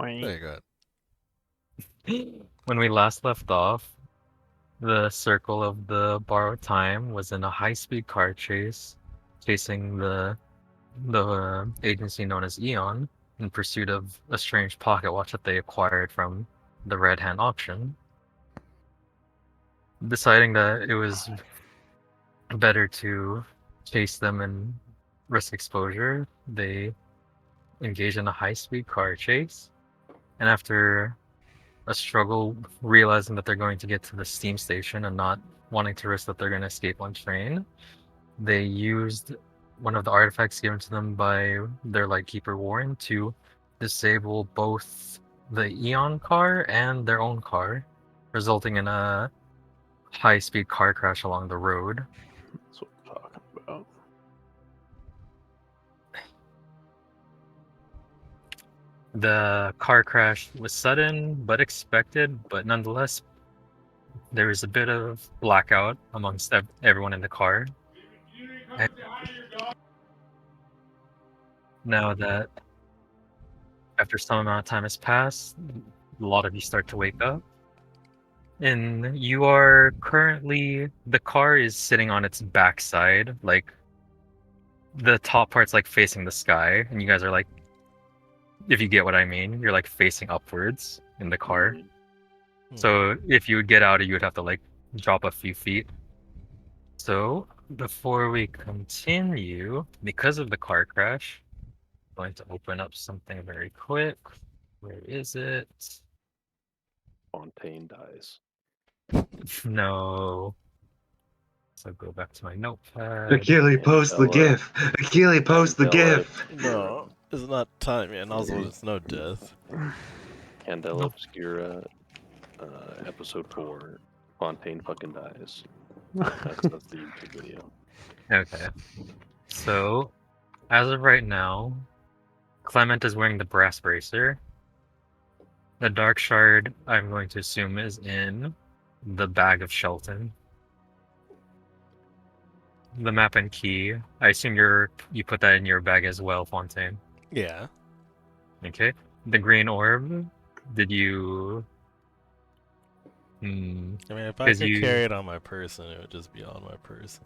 Very good. When we last left off, the circle of the borrowed time was in a high-speed car chase, chasing the agency known as Eon in pursuit of a strange pocket watch that they acquired from the Red Hand auction. Deciding that it was better to chase them and risk exposure, they engaged in a high-speed car chase, and after a struggle realizing that they're going to get to the steam station and not wanting to risk that they're going to escape on train, they used one of the artifacts given to them by their lightkeeper Warren to disable both the Eon car and their own car, resulting in a high-speed car crash along the road. That's what I'm talking about. The car crash was sudden but expected, but nonetheless, there was a bit of blackout amongst everyone in the car. And now that after some amount of time has passed, a lot of you start to wake up. And you are currently, the car is sitting on its backside, like the top part's like facing the sky, and you guys are like, if you get what I mean, you're like facing upwards in the car. So if you would get out, you would have to like drop a few feet. So before we continue, because of the car crash, I'm going to open up something very quick. Where is it? Fontaine dies. No. So go back to my notepad. Achille, post the GIF. Achille, post the GIF. No, it's not time yet, and also it's no death. Candela No. Obscura, episode 4. Fontaine fucking dies. That's the YouTube video. Okay. So, as of right now, Clement is wearing the brass bracer. The dark shard, I'm going to assume, is in the bag of Shelton. The map and key, I assume you put that in your bag as well, Fontaine. Yeah. Okay. The green orb, did you... I mean, if I 'cause could you- carry it on my person, it would just be on my person.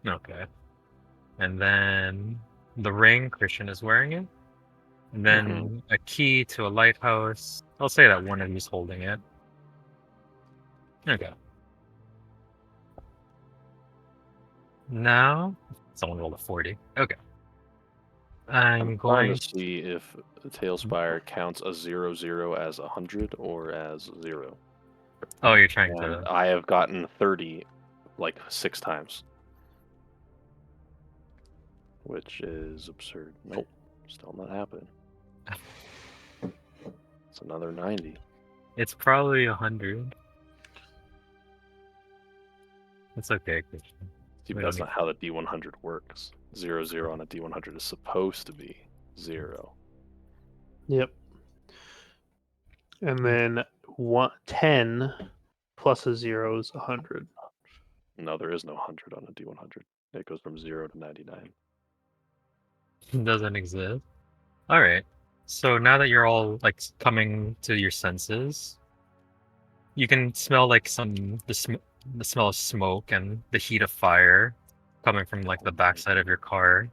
Okay. And then the ring, Christian is wearing it. And then a key to a lighthouse. I'll say that one of you's holding it. Okay. Now, someone rolled a 40. Okay. I'm trying going to see if Tailspire counts a 00 as 100 or as 0. Oh, you're trying And to... I have gotten 30 like 6 times. Which is absurd. Nope, still not happening. It's another 90. It's probably 100. It's okay, Christian. See, but We that's don't not how the D100 works. 00 on a D100 is supposed to be 0. Yep. And then 10 plus a 0 is 100. No, there is no 100 on a D100. It goes from 0 to 99. Doesn't exist. All right. So now that you're all like coming to your senses, you can smell like the smell of smoke and the heat of fire coming from like the backside of your car.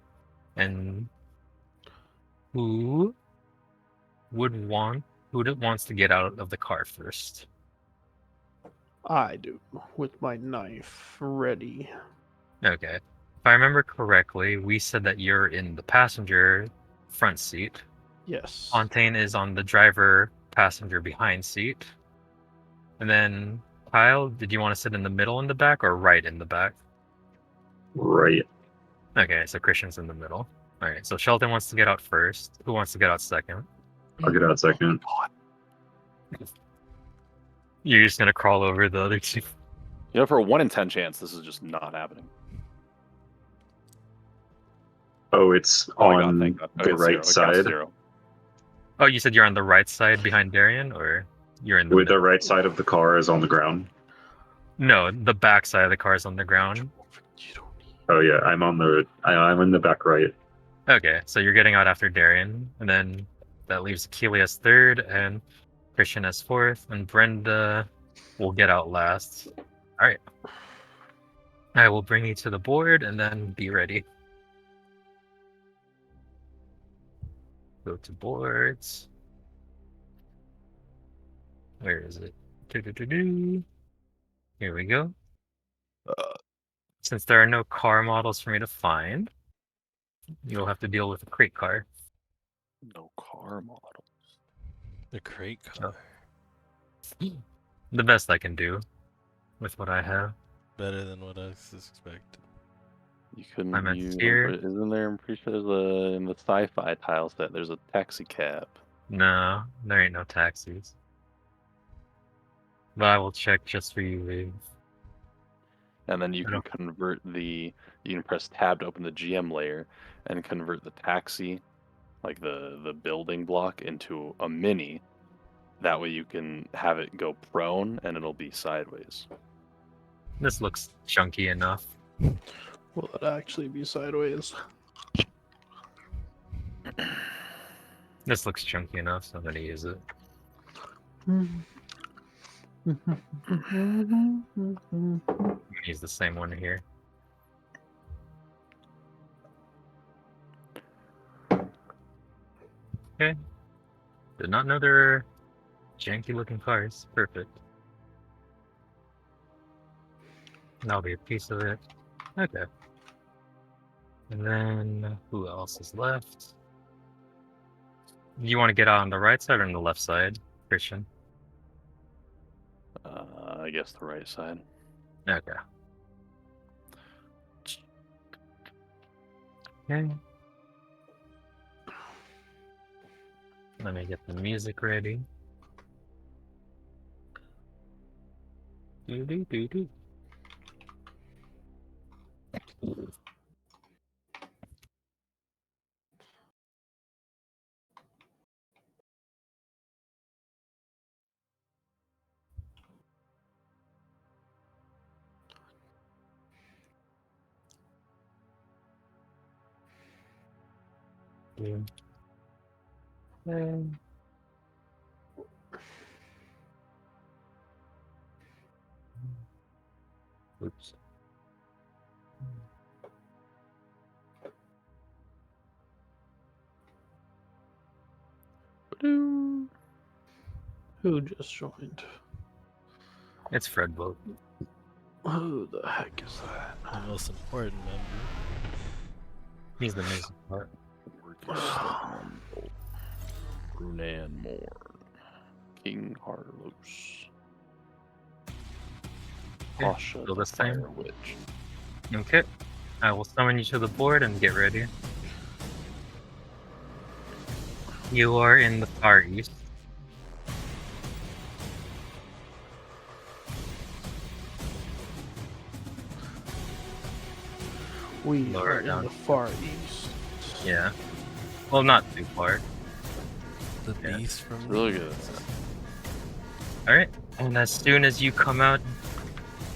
And who wants to get out of the car first? I do, with my knife ready. Okay. If I remember correctly, we said that you're in the passenger front seat. Yes. Fontaine is on the driver passenger behind seat. And then Kyle, did you want to sit in the middle in the back or right in the back? Right. Okay, so Christian's in the middle. Alright, so Shelton wants to get out first. Who wants to get out second? I'll get out second. You're just gonna crawl over the other two. You know, for a 1 in 10 chance, this is just not happening. Oh, it's Oh my on God, thank God. the Okay, it's 0. right It counts side. 0. Oh, you said you're on the right side behind Darian, or you're in the With the middle? right side of the car is on the ground. No, the back side of the car is on the ground. Oh yeah, I'm in the back right. Okay, so you're getting out after Darian, and then That leaves Keely as third and Christian as fourth, and Brenda will get out last. All right. I will bring you to the board and then be ready. Go to boards. Where is it? Doo-doo-doo-doo. Here we go. Since there are no car models for me to find, you'll have to deal with a crate car. No car model. The crate car. The best I can do with what I have. Better than what I expected. You couldn't I'm at use. here. Isn't there? I'm pretty sure there's in the sci-fi tile set. There's a taxi cab. No, there ain't no taxis. But I will check just for you, Lee. And then you I can convert the. You can press tab to open the GM layer and convert the taxi, like the building block, into a mini. That way you can have it go prone and it'll be sideways. This looks chunky enough. Will it actually be sideways? This looks chunky enough, so I'm gonna use it. I'm gonna use the same one here. Okay. Did not know there were janky looking cars. Perfect. That'll be a piece of it. Okay. And then who else is left? You want to get out on the right side or on the left side, Christian? I guess the right side. Okay. Okay. Let me get the music ready. Do do do do. Do. And oops. Who just joined? It's Fred Boat. Who the heck is that? The most important member. He's the music part. Brunan Morn. King Harlos. Yeah, Pasha still the the same. Fire Witch. Okay. I will summon you to the board and get ready. You are in the far east. We Lower are in down. the far east. Yeah. Well, not too far. The Yeah. beast from It's the really good. Alright. And as soon as you come out,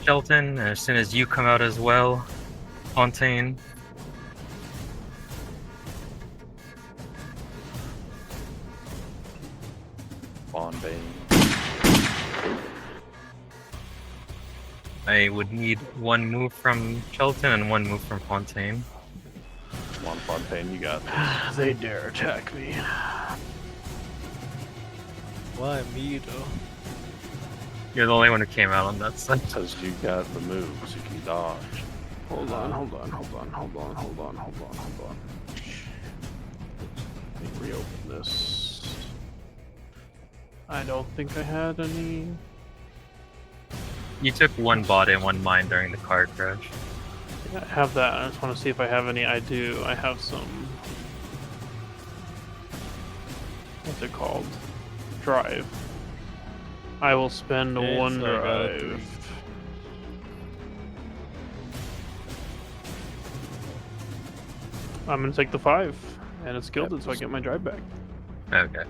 Shelton, and as soon as you come out as well, Fontaine, Bonbane. I would need one move from Shelton and one move from Fontaine. Come on, Fontaine, you got this. They dare attack me. Why me though? You're the only one who came out on that side. Because you got the moves, you can dodge. Hold on. Hold on. Let me reopen this. I don't think I had any. You took one bot and one mine during the car crash. Yeah, I have that. I just want to see if I have any. I do. I have some. What's it called? Drive. I will spend Okay, one so I got a drive. I'm gonna take the 5, and it's gilded, so I get my drive back. Okay.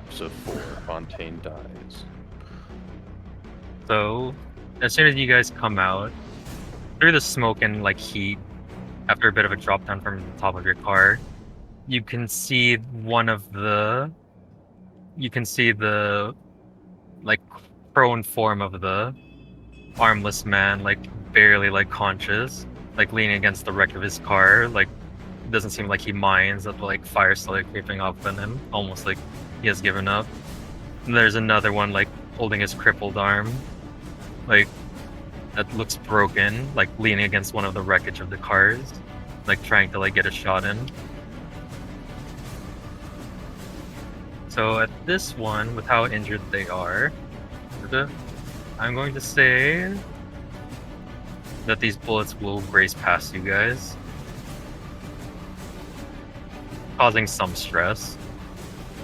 So 4, Fontaine dies. So, as soon as you guys come out, through the smoke and like heat, after a bit of a drop down from the top of your car, you can see the like prone form of the armless man, like barely like conscious, like leaning against the wreck of his car. Like it doesn't seem like he minds that the like fire still like creeping up on him, almost like he has given up. And there's another one like holding his crippled arm, like that looks broken, like leaning against one of the wreckage of the cars, like trying to like get a shot in. So at this one, with how injured they are, I'm going to say that these bullets will graze past you guys, causing some stress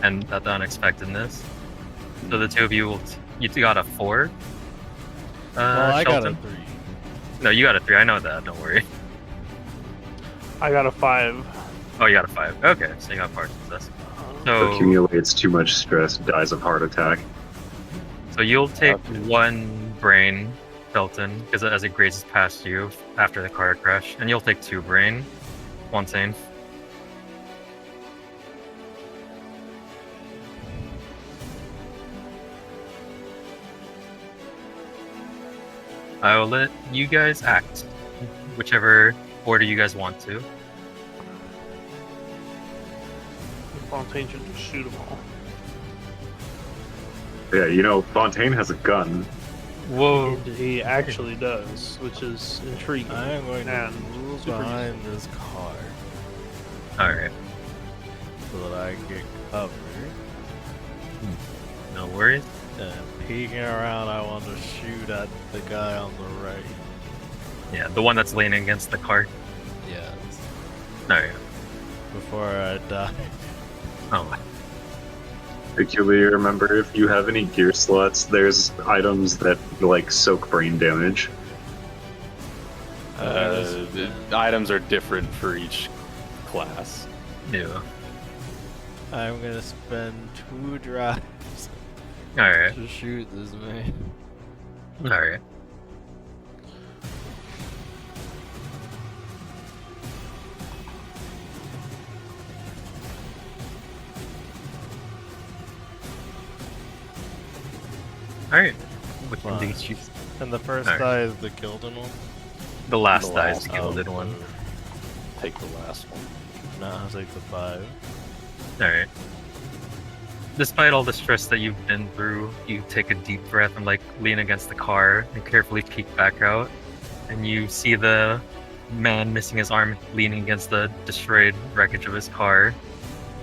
and the unexpectedness. So the two of you you got a 4. Well, I got a Shelton? 3. No, you got a 3. I know that. Don't worry. I got a 5. Oh, you got a 5. Okay, so you got part success. So, Accumulates too much stress, dies of heart attack. so you'll take Okay. 1 brain, Shelton, because as it grazes past you after the car crash, and you'll take 2 brain, 1 sane. I will let you guys act, whichever order you guys want to. Fontaine should just shoot them all. Yeah, you know, Fontaine has a gun. Whoa! He actually does, which is intriguing. I'm going to And move super behind this car Alright, so that I can get covered. no worries. And peeking around, I want to shoot at the guy on the right. Yeah, the one that's leaning against the car. Yes. Alright. Before I die. Oh, Peculiar, remember, if you have any gear slots, there's items that, like, soak brain damage. The items are different for each class. yeah. I'm gonna spend 2 drives Alright, to shoot this man. alright. Alright. Which one do you Fine. choose? And the first Alright. die is the Gilded one? The last The die is last the gilded one. Take the last one. No, I'll take the 5. Alright. Despite all the stress that you've been through, you take a deep breath and like lean against the car and carefully peek back out. And you see the man missing his arm leaning against the destroyed wreckage of his car,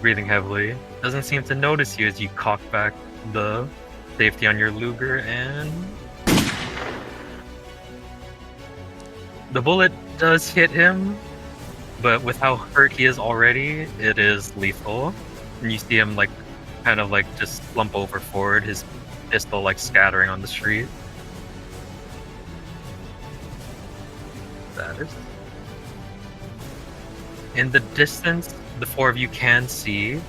breathing heavily. Doesn't seem to notice you as you cock back the safety on your Luger, and the bullet does hit him, but with how hurt he is already, it is lethal. And you see him like kind of like just slump over forward, his pistol like scattering on the street. That is. In the distance, the 4 of you can see.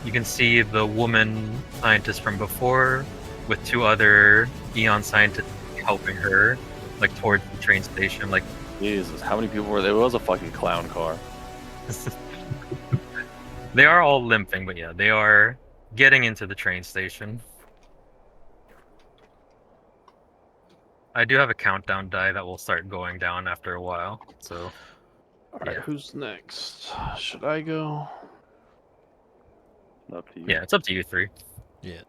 You can see the woman scientist from before with 2 other Eon scientists helping her, like towards the train station. Like, Jesus, how many people were there? It was a fucking clown car. they are all limping, but yeah, they are getting into the train station. I do have a countdown die that will start going down after a while, so Alright, Yeah. who's next? Should I go? Up to you. yeah, it's up to you 3. Yeah.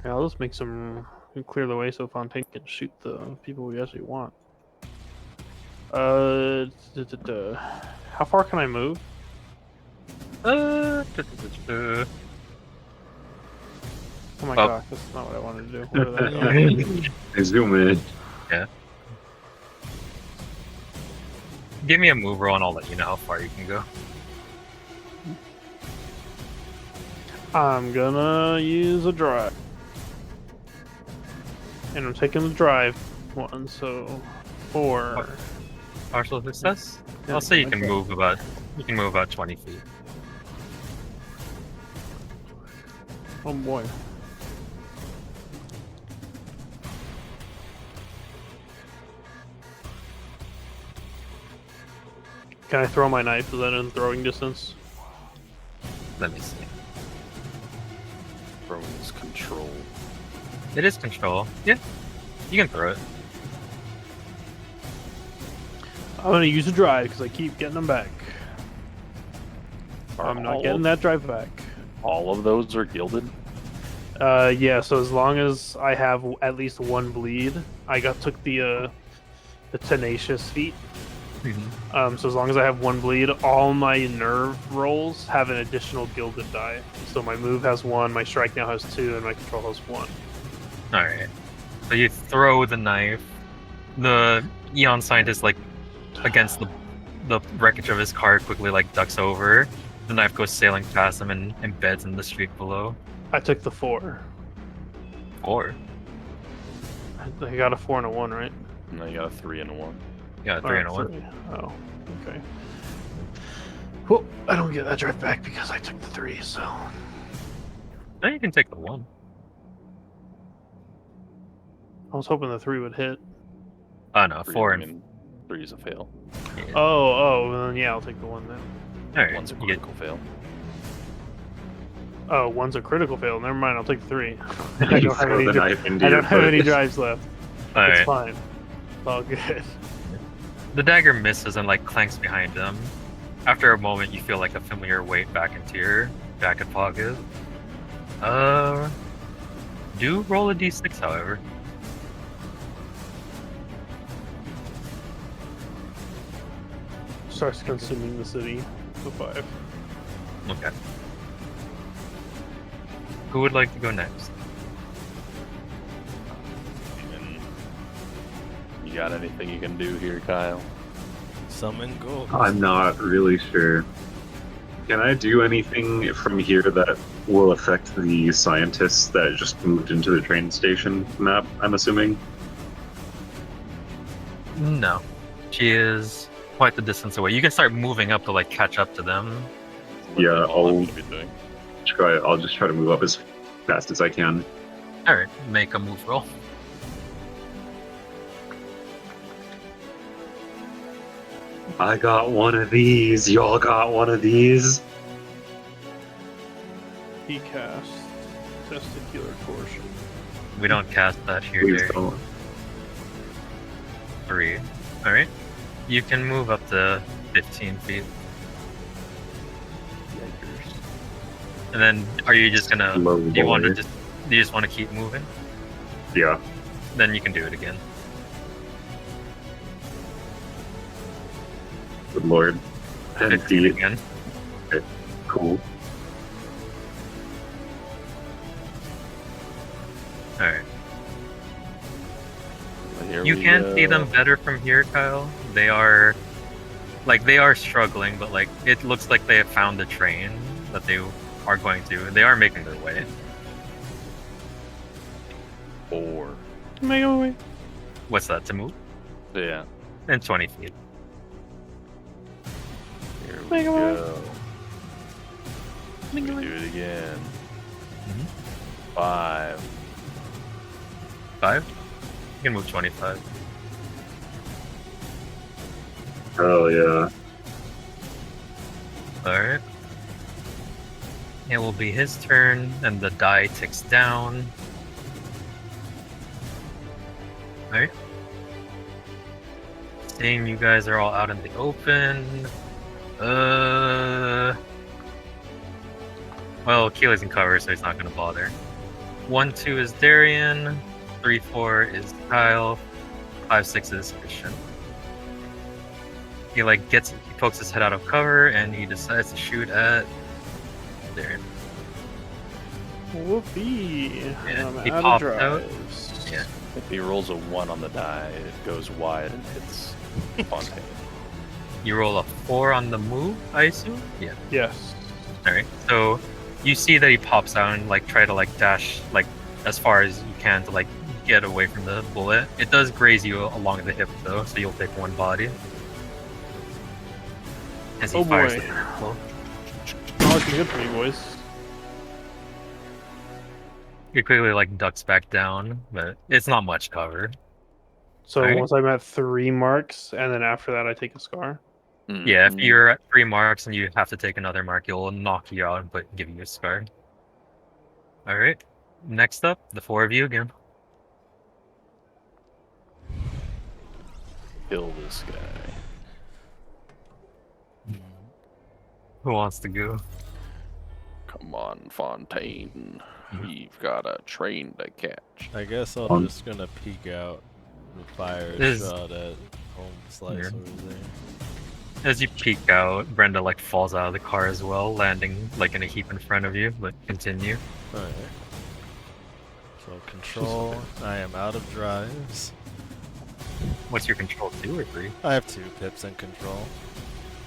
Yeah, I'll just make some clear the way so Fontaine can shoot the people we actually want. How far can I move? Uh, Oh my Oh. gosh, that's not what I wanted to do. Where did that go? I zoom in. Give me a move roll and I'll let you know how far you can go. I'm gonna use a drive. And I'm taking the drive one, so 4. Partial success? Yeah, I'll say you I can try. move about 20 feet. Oh boy. Can I throw my knife? Is that in throwing distance? Let me see. Throwing is control. It is control. Yeah, you can throw it. I'm gonna use a drive because I keep getting them back. Are I'm not all getting of- that drive back. All of those are gilded? Yeah. So as long as I have at least one bleed, I took the tenacious feat. So as long as I have one bleed, all my nerve rolls have an additional gilded die. So my move has 1, my strike now has 2, and my control has 1. All right. So you throw the knife. The Eon scientist, like, against the wreckage of his car, quickly like ducks over. The knife goes sailing past him and embeds in the street below. I took the 4. Or I got a 4 and a 1, right? No, you got a 3 and a 1. yeah, Or 3 and a 1. 3. Oh, okay. Well, I don't get that drive back because I took the 3. So Now you can take the 1. I was hoping the 3 would hit. Oh no, 3, 4 I and mean, 3 is a fail. yeah. Oh, then yeah, I'll take the 1 then. All right. One's a you get- critical fail. Oh, 1's a critical fail. Never mind, I'll take the 3. You I don't have throw any. the knife into I your don't have foot. any drives left. all It's right. fine. It's all good. The dagger misses and like clanks behind him. After a moment, you feel like a familiar weight back into your jacket pocket. Do roll a d6, however. Starts consuming the city. So 5. Okay. Who would like to go next? And you got anything you can do here, Kyle? Summon ghosts. I'm not really sure. Can I do anything from here that will affect the scientists that just moved into the train station map, I'm assuming? No. She is quite the distance away. You can start moving up to like catch up to them. Yeah, Literally all I'm I'll- gonna be doing. I'll just try to move up as fast as I can. Alright, make a move roll. I got one of these. Y'all got one of these. He casts testicular torsion. We don't cast that here, Please Derek. don't. 3. Alright. You can move up to 15 feet. And then, are you just gonna? Low Do you want to boy. just? Do you just want to keep moving? Yeah. Then you can do it again. Good lord. 10 15 feet. again. Cool. All right. Here You we can see go. them better from here, Kyle. They are struggling, but like it looks like they have found the train that they are going to. They are making their way. 4. Make a way. What's that to move? Yeah. And 20 feet. Here we Make a way. go. We do it again. Mhm. 5. 5. You can move 25. Oh yeah. All right. It will be his turn, and the die ticks down. Alright. Seeing you guys are all out in the open. Well, Keely's in cover, so he's not gonna bother. 1, 2 is Darian. 3, 4 is Kyle. 5, 6 is Christian. He pokes his head out of cover, and he decides to shoot at Darian. Whoopee. Yeah, I'm he out of popped out. drives. Yeah. If he rolls a 1 on the die, it goes wide and hits Fontaine. You roll a 4 on the move, I assume? Yeah. Yes. Alright. So you see that he pops out and like try to like dash like as far as you can to like get away from the bullet. It does graze you along the hip though, so you'll take 1 body. As he Oh, fires boy. the pistol. Not looking good for me, boys. He quickly like ducks back down, but it's not much cover. So Alright. once I'm at 3 marks, and then after that I take a scar. Yeah, if you're at 3 marks and you have to take another mark, you'll knock you out but give you a scar. Alright. Next up, the 4 of you again. Kill this guy. Who wants to go? Come on, Fontaine. We've got a train to catch. I guess I'm just gonna peek out and fire a This- shot at home slice Yeah. over there. As you peek out, Brenda like falls out of the car as well, landing like in a heap in front of you, but continue. Alright. So control. I am out of drives. What's your control, 2 or 3? I have 2 pips in control.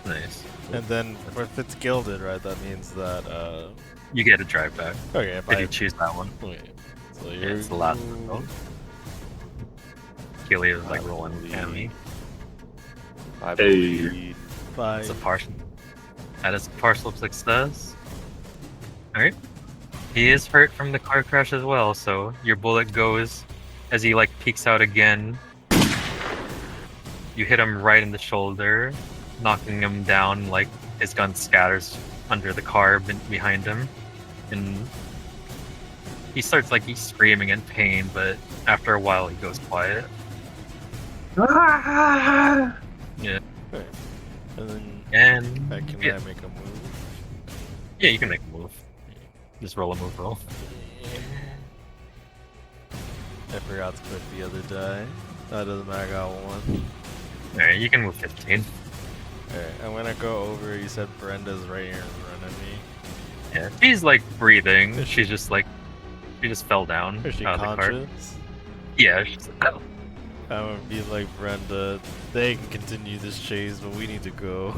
Nice. And then if it's gilded, right, that means that You get a drive back okay, if you choose that one. wait. So Yeah, you're it's the last one. Keely is like rolling with Cammy. I Hey. believe. That's a partial. That is a partial success. Alright. He is hurt from the car crash as well, so your bullet goes as he like peeks out again. You hit him right in the shoulder, knocking him down, like his gun scatters under the car behind him. And he starts like he's screaming in pain, but after a while he goes quiet. Yeah. Okay. And then And can yeah, I make a move? yeah, you can make a move. Just roll a move roll. I forgot to put the other die. That doesn't matter, I got 1. Alright, you can move 15. Alright, I'm gonna go over. You said Brenda's right here in front of me. Yeah, she's like breathing. She's just like, she just fell down Is she out of the car. conscious? Yeah, she's like, I'm gonna be like, Brenda, they can continue this chase, but we need to go.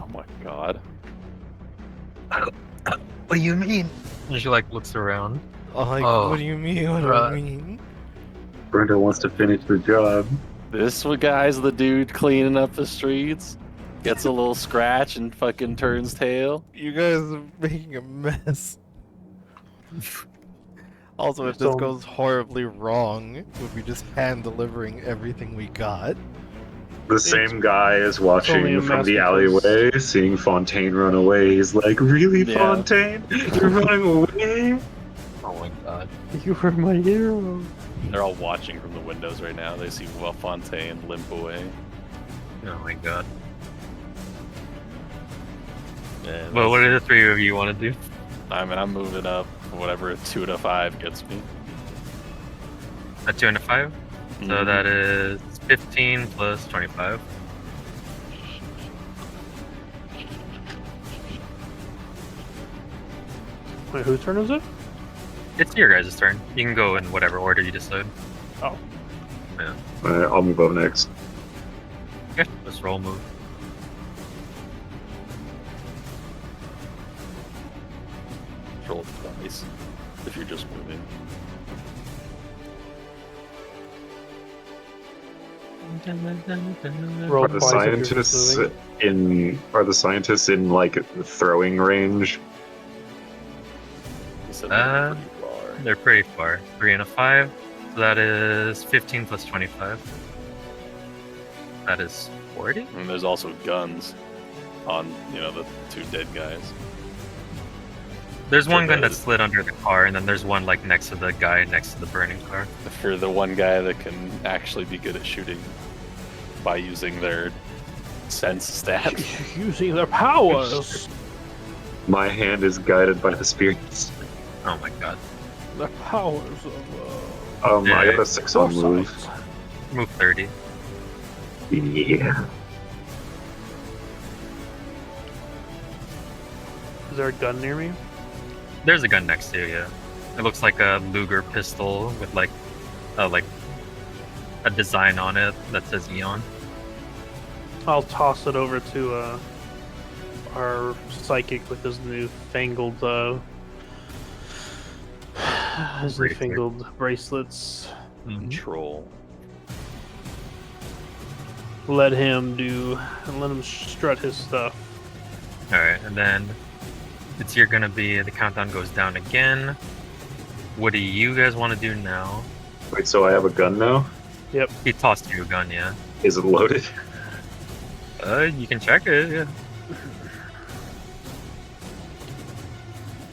Oh my god. what do you mean? And she like looks around. Oh, what do you mean? What do right. I mean? Brenda wants to finish the job. This guy's the dude cleaning up the streets. Gets a little scratch and fucking turns tail. You guys are making a mess. Also, if this So- goes horribly wrong, we'll be just hand delivering everything we got. The same guy is only watching a from mess the because- alleyway, seeing Fontaine run away. He's like, "Really, Yeah. Fontaine? You're running away?" Oh my god. You were my hero. They're all watching from the windows right now. They see Fontaine limp away. Oh my god. Yeah, Well, what do the 3 of you want to do? I mean, I'm moving up. Whatever a 2 to 5 gets me. A 2 and a 5? So Mhm. that is 15 plus 25. Wait, whose turn is it? It's your guys' turn. You can go in whatever order you decide. Oh. Yeah. Alright, I'll move up next. Okay, let's roll move. Roll it twice if you're just moving. Roll Are the twice if you're just scientists moving. in like throwing range? He said Uh, they're pretty far. They're pretty far. 3 and a 5. So that is 15 plus 25. That is 40? And there's also guns on, the 2 dead guys. There's So one gun the- that slid under the car, and then there's one like next to the guy next to the burning car. For the one guy that can actually be good at shooting by using their sense stat. Using their powers. My hand is guided by the spirits. Oh my god. The powers of I got a 6 on move. foresight. Move 30. Yeah. Is there a gun near me? There's a gun next to you, yeah. It looks like a Luger pistol with like a design on it that says Eon. I'll toss it over to our psychic with his new fangled bracelets. Control. Let him strut his stuff. Alright, and then it's gonna be the countdown goes down again. What do you guys want to do now? Wait, so I have a gun now? He tossed you a gun, yeah. Is it loaded? You can check it, yeah.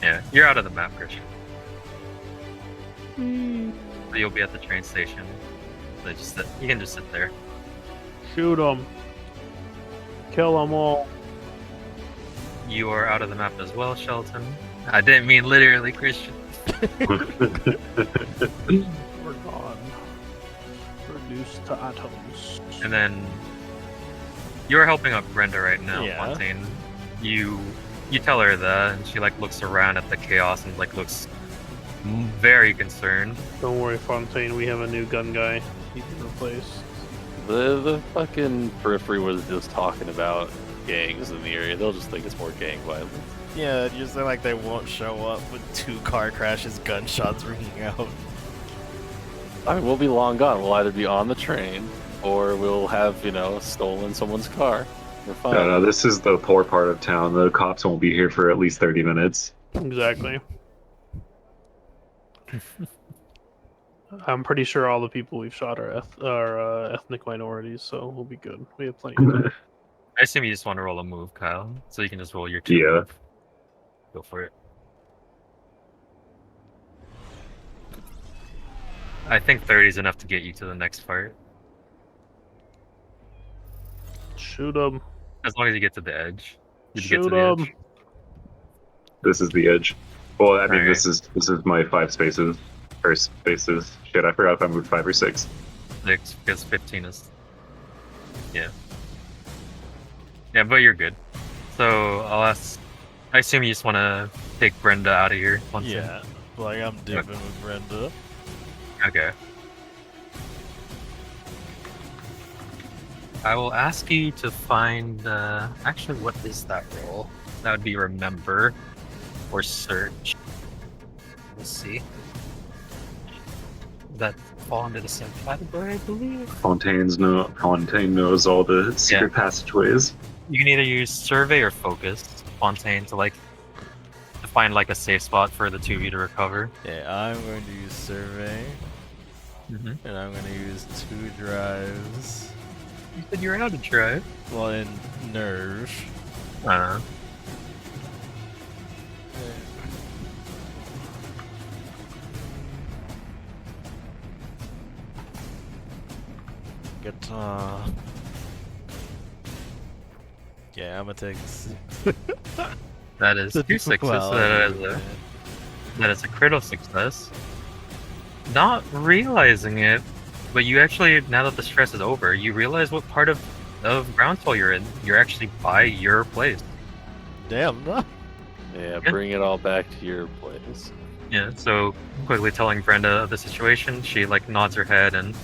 Yeah, you're out of the map, Christian. So you'll be at the train station. So you can just sit there. Shoot them. Kill them all. You are out of the map as well, Shelton. I didn't mean literally, Christian. We're gone. Reduced to atoms. And then you're helping out Brenda right now, Yeah. Fontaine. You tell her that, and she like looks around at the chaos and like looks very concerned. Don't worry, Fontaine. We have a new gun guy. He can replace. The fucking periphery was just talking about gangs in the area. They'll just think it's more gang violence. Yeah, you say like they won't show up with 2 car crashes, gunshots ringing out. I mean, we'll be long gone. We'll either be on the train or we'll have, stolen someone's car. We're fine. No, this is the poor part of town. The cops won't be here for at least 30 minutes. Exactly. I'm pretty sure all the people we've shot are ethnic minorities, so we'll be good. We have plenty of time. I assume you just want to roll a move, Kyle, so you can just roll your 2. Yeah. Move. Go for it. I think 30 is enough to get you to the next part. Shoot them. As long as you get to the edge. Did you get to Shoot the edge? them. This is the edge. Well, I mean, Alright. this is my 5 spaces. Or spaces. Shit, I forgot if I moved 5 or 6. 6, because 15 is... Yeah. Yeah, but you're good. So, I'll ask... I assume you just want to take Brenda out of here once in? Yeah, like I'm dipping with Brenda. Okay. I will ask you to find... Actually, what is that roll? That would be Remember or Search. Let's see. That fall into the same category, I believe. Fontaine knows all the secret passageways. You can either use Survey or Focus, Fontaine, to find like a safe spot for the 2 of you to recover. Yeah, I'm going to use Survey, Mm-hmm. and I'm going to use 2 drives. You said you're out of drive. Well, in Nerve. Guitar. Yeah, I'm gonna take this. That is 2 successes. Well, That is a critical success. Not realizing it, but you actually, now that the stress is over, you realize what part of Groundswell you're in. You're actually by your place. Damn, no. Yeah, bring it all back to your place. Yeah, so quickly telling Brenda of the situation, she nods her head and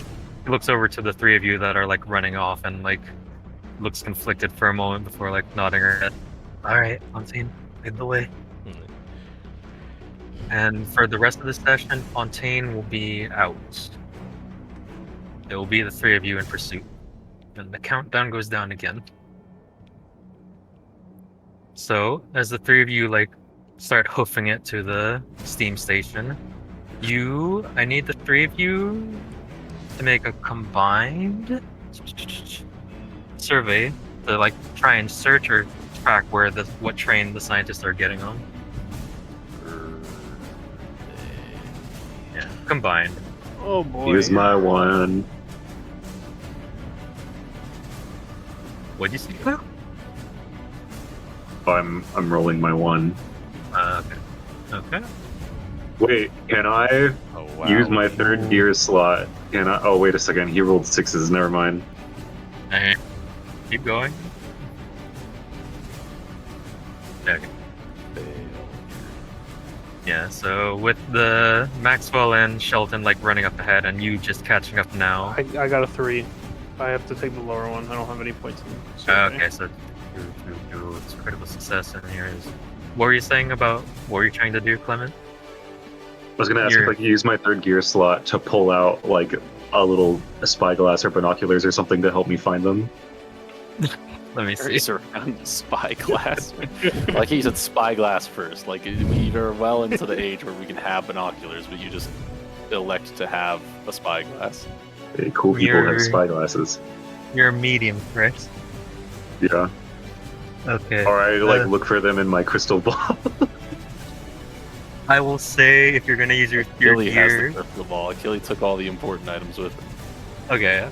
looks over to the 3 of you that are running off and looks conflicted for a moment before nodding her head. Alright, Fontaine, lead the way. And for the rest of the session, Fontaine will be out. It will be the 3 of you in pursuit. And the countdown goes down again. So, as the 3 of you start hoofing it to the steam station, I need the 3 of you to make a combined survey to try and search or track what train the scientists are getting on. Yeah, combined. Oh boy. Use my 1. What'd you see? I'm rolling my 1. Okay. Okay. Wait, can I Oh, wow. use my 3rd gear slot? Can I? Oh, wait a second. He rolled 6s. Never mind. Alright. Keep going. Okay. Yeah, so with the Maxwell and Shelton running up ahead and you just catching up now. I got a 3. I have to take the lower one. I don't have any points in survey. Okay, so it's critical success in here is. What were you saying about what were you trying to do, Clement? I was gonna ask if I could use my 3rd gear slot to pull out a little spyglass or binoculars or something to help me find them. Let me see. Carries around spyglass. He said spyglass first. We are well into the age where we can have binoculars, but you just elect to have a spyglass. Hey, cool people have spyglasses. You're a medium, correct? Yeah. Okay. Or I like look for them in my crystal ball. I will say if you're gonna use your Achille has the gear. crystal ball. Achille took all the important items with him. Okay.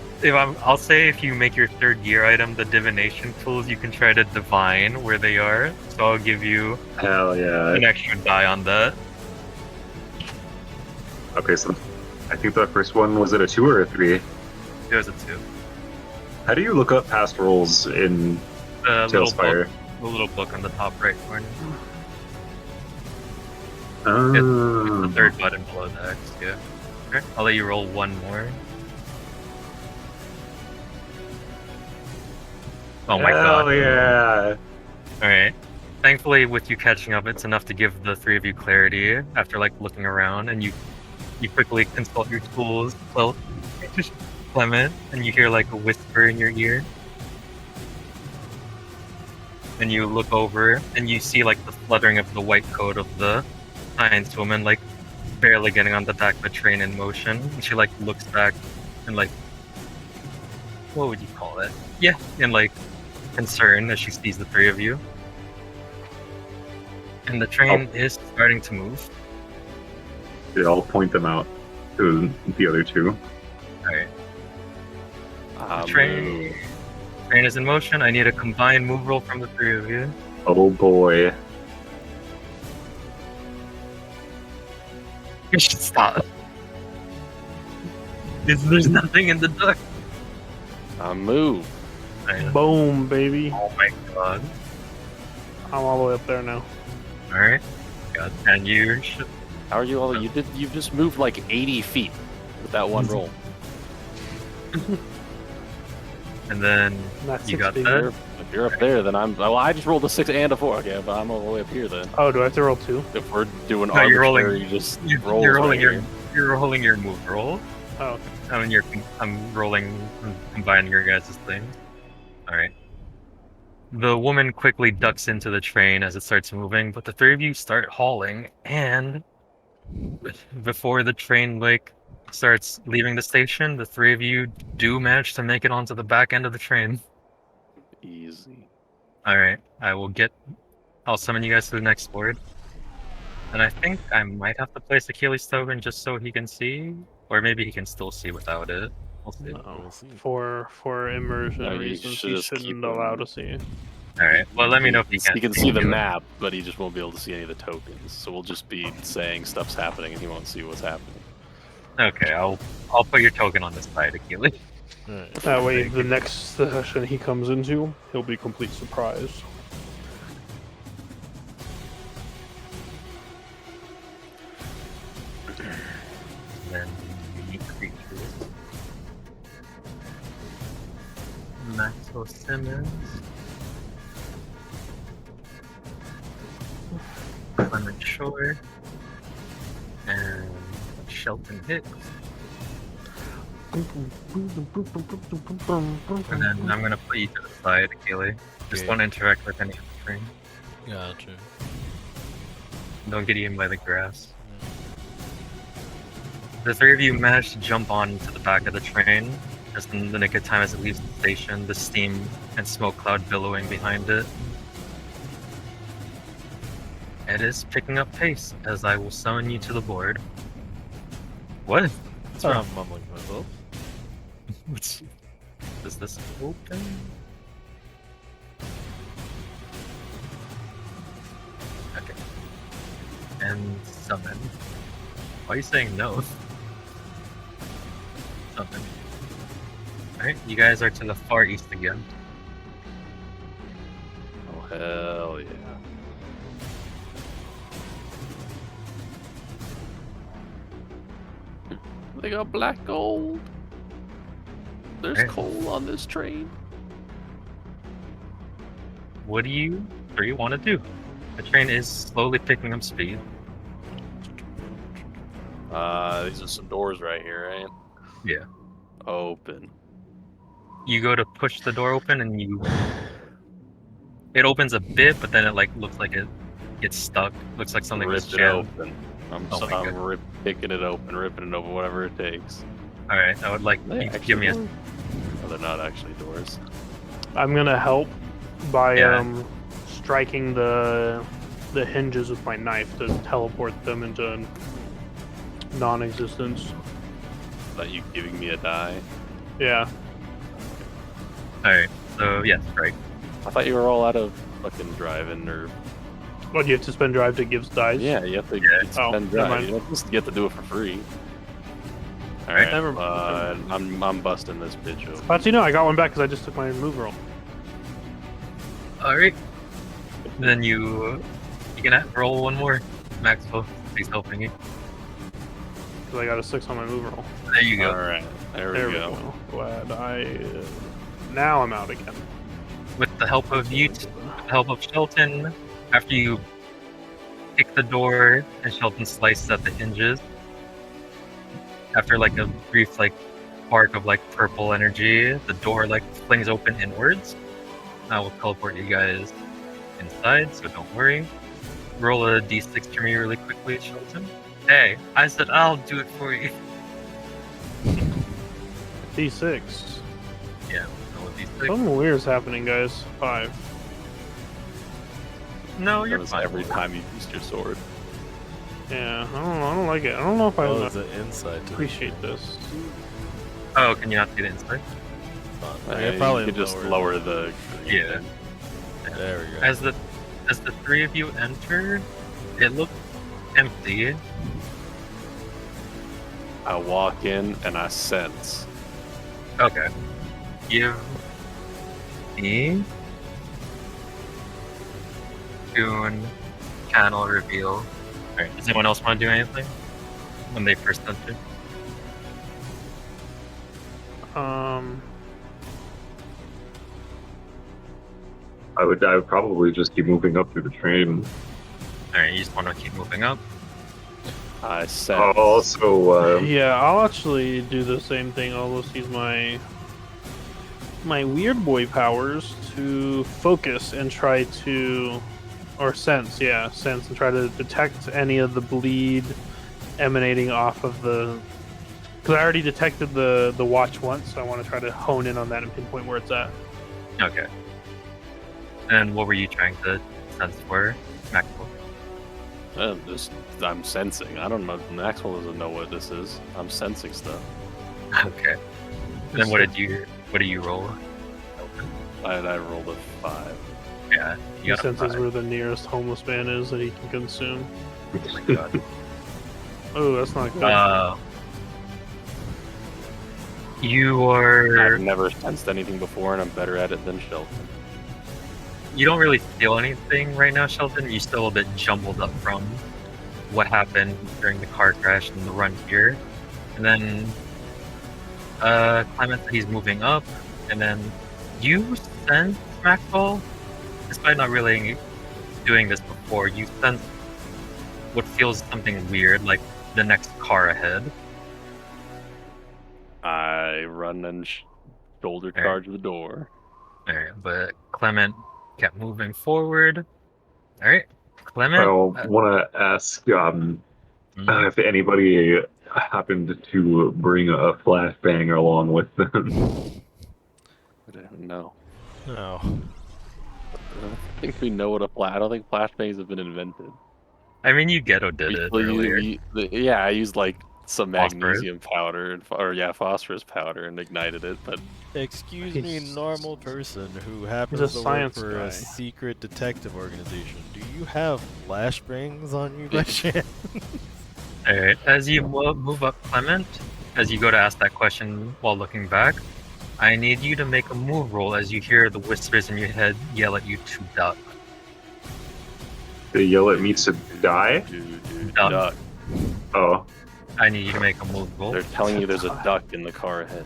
I'll say if you make your third gear item the divination tools, you can try to divine where they are. So I'll give you Hell yeah. an extra die on that. Okay, so I think the first one, was it a 2 or a 3? There's a 2. How do you look up past rolls in The little Tailspire? book, the little book on the top right corner. Oh. The third button below the X. Yeah. Okay. I'll let you roll one more. Oh my god. Hell yeah. Alright. Thankfully, with you catching up, it's enough to give the three of you clarity after like looking around, and you quickly consult your tools. Well, Clement, and you hear like a whisper in your ear. And you look over, and you see like the fluttering of the white coat of the science woman, like barely getting on the back of the train in motion. And she like looks back and like, what would you call it? Yeah, and like concern as she sees the three of you. And the train is starting to move. Yeah, I'll point them out to the other two. Alright. Ah, Train is in motion. I need a combined move roll from the three of you. Oh boy. You should stop. There's nothing in the duck. Move. Boom, baby. Oh my god. I'm all the way up there now. Alright. God, and you should. How are you all? You just moved like 80 feet with that one roll. And then That's you got 16. that. If you're up there, then I just rolled a 6 and a 4. Okay, but I'm all the way up here then. Oh, do I have to roll 2? If we're doing No, you're rolling- arbitrary, just You're rolls rolling right you're rolling your move roll. Oh, okay. I mean, I'm rolling, combining your guys' things. Alright. The woman quickly ducks into the train as it starts moving, but the three of you start hauling, and before the train, like, starts leaving the station, the three of you do manage to make it onto the back end of the train. Easy. Alright, I'll summon you guys to the next board. And I think I might have to place Achilles' token just so he can see, or maybe he can still see without it. We'll see. No. We'll see. For immersion No, you reasons, should he just keep shouldn't him. allow to see. Alright, well, let me know if you He can see the it. map, but he just won't be able to see any of the tokens. So we'll just be saying stuff's happening, and he won't see what's happening. Okay, I'll put your token on this side, Achilles. Alright. That way, the next session he comes into, he'll be complete surprised. And then unique creatures. Maxwell Simmons. Clement Shore. And Shelton Hicks. And then I'm gonna put you to the side, Achilles. Just Okay. don't interact with any of the train. Gotcha. Don't get eaten by the grass. The three of you managed to jump onto the back of the train just in the nick of time as it leaves the station, the steam and smoke cloud billowing behind it. It is picking up pace as I will summon you to the board. What? That's why I'm mumbling to myself. Does this open? Okay. And summon. Why are you saying no? Summon. Alright, you guys are to the far east again. Oh, hell yeah. They got black gold. There's Hey. coal on this train. What do you three want to do? The train is slowly picking up speed. These are some doors right here, right? Yeah. Open. You go to push the door open and it opens a bit, but then it like looks like it gets stuck. Looks like something was Rip it jammed. open. I'm Oh my picking it open, ripping it open, whatever it takes. Alright, I would like They you to give me a actually doors? Oh, they're not actually doors. I'm gonna help by Yeah. striking the hinges with my knife to teleport them into non-existence. That you giving me a die? Yeah. Alright, so yes, right. I thought you were all out of fucking driving or. What, you have to spend drive to give dice? Yeah, you have to Yeah. spend never drive. mind. You don't just get to do it for free. Alright, Never mind. I'm busting this bitch open. Actually, no, I got one back because I just took my move roll. Alright. Then you can roll one more. Maxwell, he's helping you. Because I got a 6 on my move roll. There you go. Alright, there we go. Glad I... now I'm out again. With the help of you, with the help of Shelton, after you kick the door and Shelton slices at the hinges, after like a brief like spark of like purple energy, the door like flings open inwards. I will teleport you guys inside, so don't worry. Roll a d6 for me really quickly, Shelton. Hey, I said I'll do it for you. D6. Yeah, roll a d6. Something weird's happening, guys. 5. No, That you're was fine. every time you used your sword. Yeah, I don't like it. I don't know if I Oh, it's an inside to appreciate this. Oh, can you not see the inside? Probably you could just lower the. Yeah. There we go. As the three of you enter, it looks empty. I walk in and I sense. Okay. Give me June channel reveal. Alright, does anyone else want to do anything when they first enter? I would probably just keep moving up through the train. Alright, you just want to keep moving up. I sense. Also, Yeah, I'll actually do the same thing. I'll just use my weird boy powers to focus and try to, or sense, sense and try to detect any of the bleed emanating off of the. Because I already detected the watch once, so I want to try to hone in on that and pinpoint where it's at. Okay. And what were you trying to sense for, Maxwell? I'm sensing. I don't know. Maxwell doesn't know what this is. I'm sensing stuff. Okay. Then what do you roll? I rolled a 5. Yeah, He you got a senses 5. where the nearest homeless man is that he can consume. Oh my god. Oh, that's not good. You are. I've never sensed anything before, and I'm better at it than Shelton. You don't really feel anything right now, Shelton. You're still a bit jumbled up from what happened during the car crash and the run here. And then Clement said he's moving up, and then you sense, Maxwell, despite not really doing this before, you sense what feels something weird, like the next car ahead. I run and shoulder Alright. charge the door. Alright, but Clement kept moving forward. Alright, I Clement. want to ask if anybody happened to bring a flashbang along with them. I don't know. No. I don't think we know what I don't think flashbangs have been invented. I mean, you ghetto did it earlier. Yeah, I used like some Phosphorus? magnesium powder, phosphorus powder, and ignited it. But Excuse me, normal person who happens He's a to work science for guy. a secret detective organization. Do you have flashbangs on you by chance? Alright, as you move up, Clement, as you go to ask that question while looking back, I need you to make a move roll as you hear the whispers in your head yell at you to duck. They yell at me to die? Duck. Oh. I need you to make a move roll. They're telling you there's a duck in the car ahead.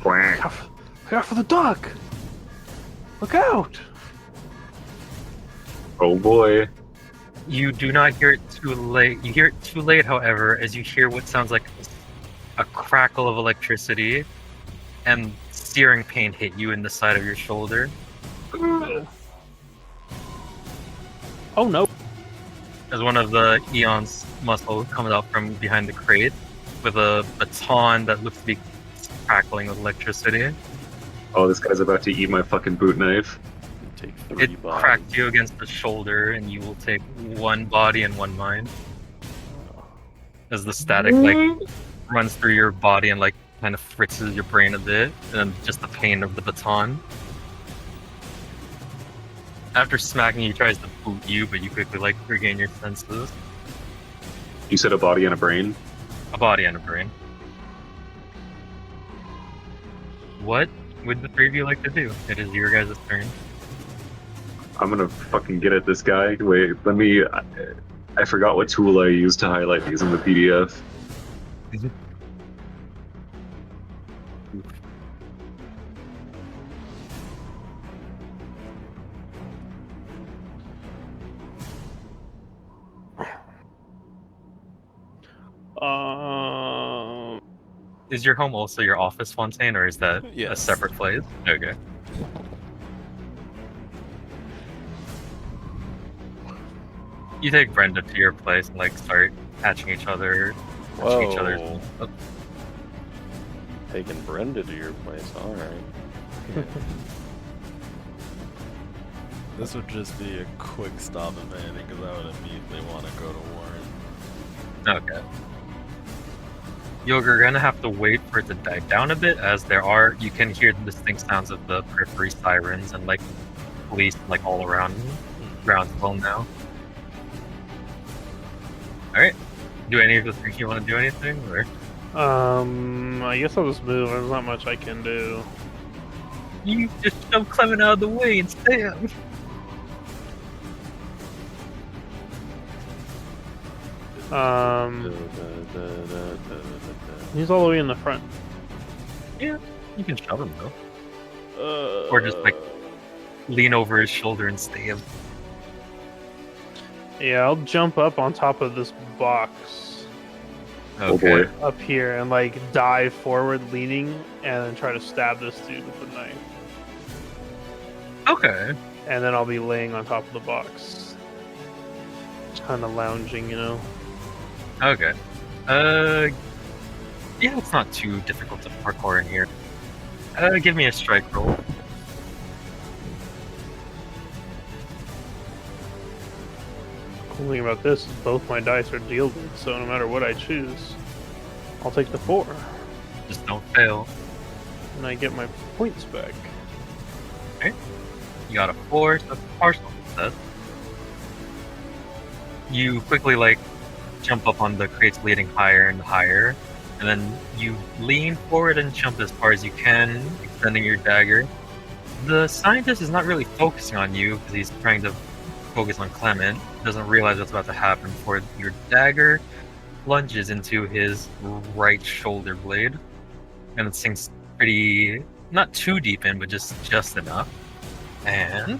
Quack. Look out for the duck! Look out! Oh boy. You do not hear it too late. You hear it too late, however, as you hear what sounds like a crackle of electricity and searing pain hit you in the side of your shoulder. Oh no! As one of the Eon's muscle comes out from behind the crate with a baton that looks to be crackling with electricity. Oh, this guy's about to eat my fucking boot knife. You take 3 It bodies. cracked you against the shoulder, and you will take 1 body and 1 mind. As the static runs through your body and kind of fritzes your brain a bit, and just the pain of the baton. After smacking you, he tries to boot you, but you quickly regain your senses. You said a body and a brain? A body and a brain. What would the 3 of you like to do? It is your guys' turn. I'm gonna fucking get at this guy. Wait, let me... I forgot what tool I used to highlight these in the PDF. Is your home also your office, Fontaine, or is that a Yes. separate place? Okay. You take Brenda to your place and start catching each other. Catching each other's. Whoa. Taking Brenda to your place, alright. This would just be a quick stop event because I would immediately want to go to Warren. Okay. You're gonna have to wait for it to die down a bit, as you can hear the distinct sounds of the periphery sirens and police all around Groundswell now. Alright. Do any of the things you want to do anything, or? I guess I'll just move. There's not much I can do. You just shove Clement out of the way and stand. He's all the way in the front. Yeah, you can shove him though. Or just lean over his shoulder and stab. Yeah, I'll jump up on top of this box Oh boy. up here and dive forward, leaning, and then try to stab this dude with the knife. Okay. And then I'll be laying on top of the box, kind of lounging, you know. Okay. Yeah, it's not too difficult to parkour in here. Give me a strike roll. Cool thing about this is both my dice are shielded, so no matter what I choose, I'll take the 4, Just don't fail. and I get my points back. Okay. You got a 4, so that's partial success. You quickly jump up on the crates leading higher and higher, and then you lean forward and jump as far as you can, extending your dagger. The scientist is not really focusing on you because he's trying to focus on Clement. Doesn't realize what's about to happen before your dagger plunges into his right shoulder blade, and it sinks not too deep in, but just enough. And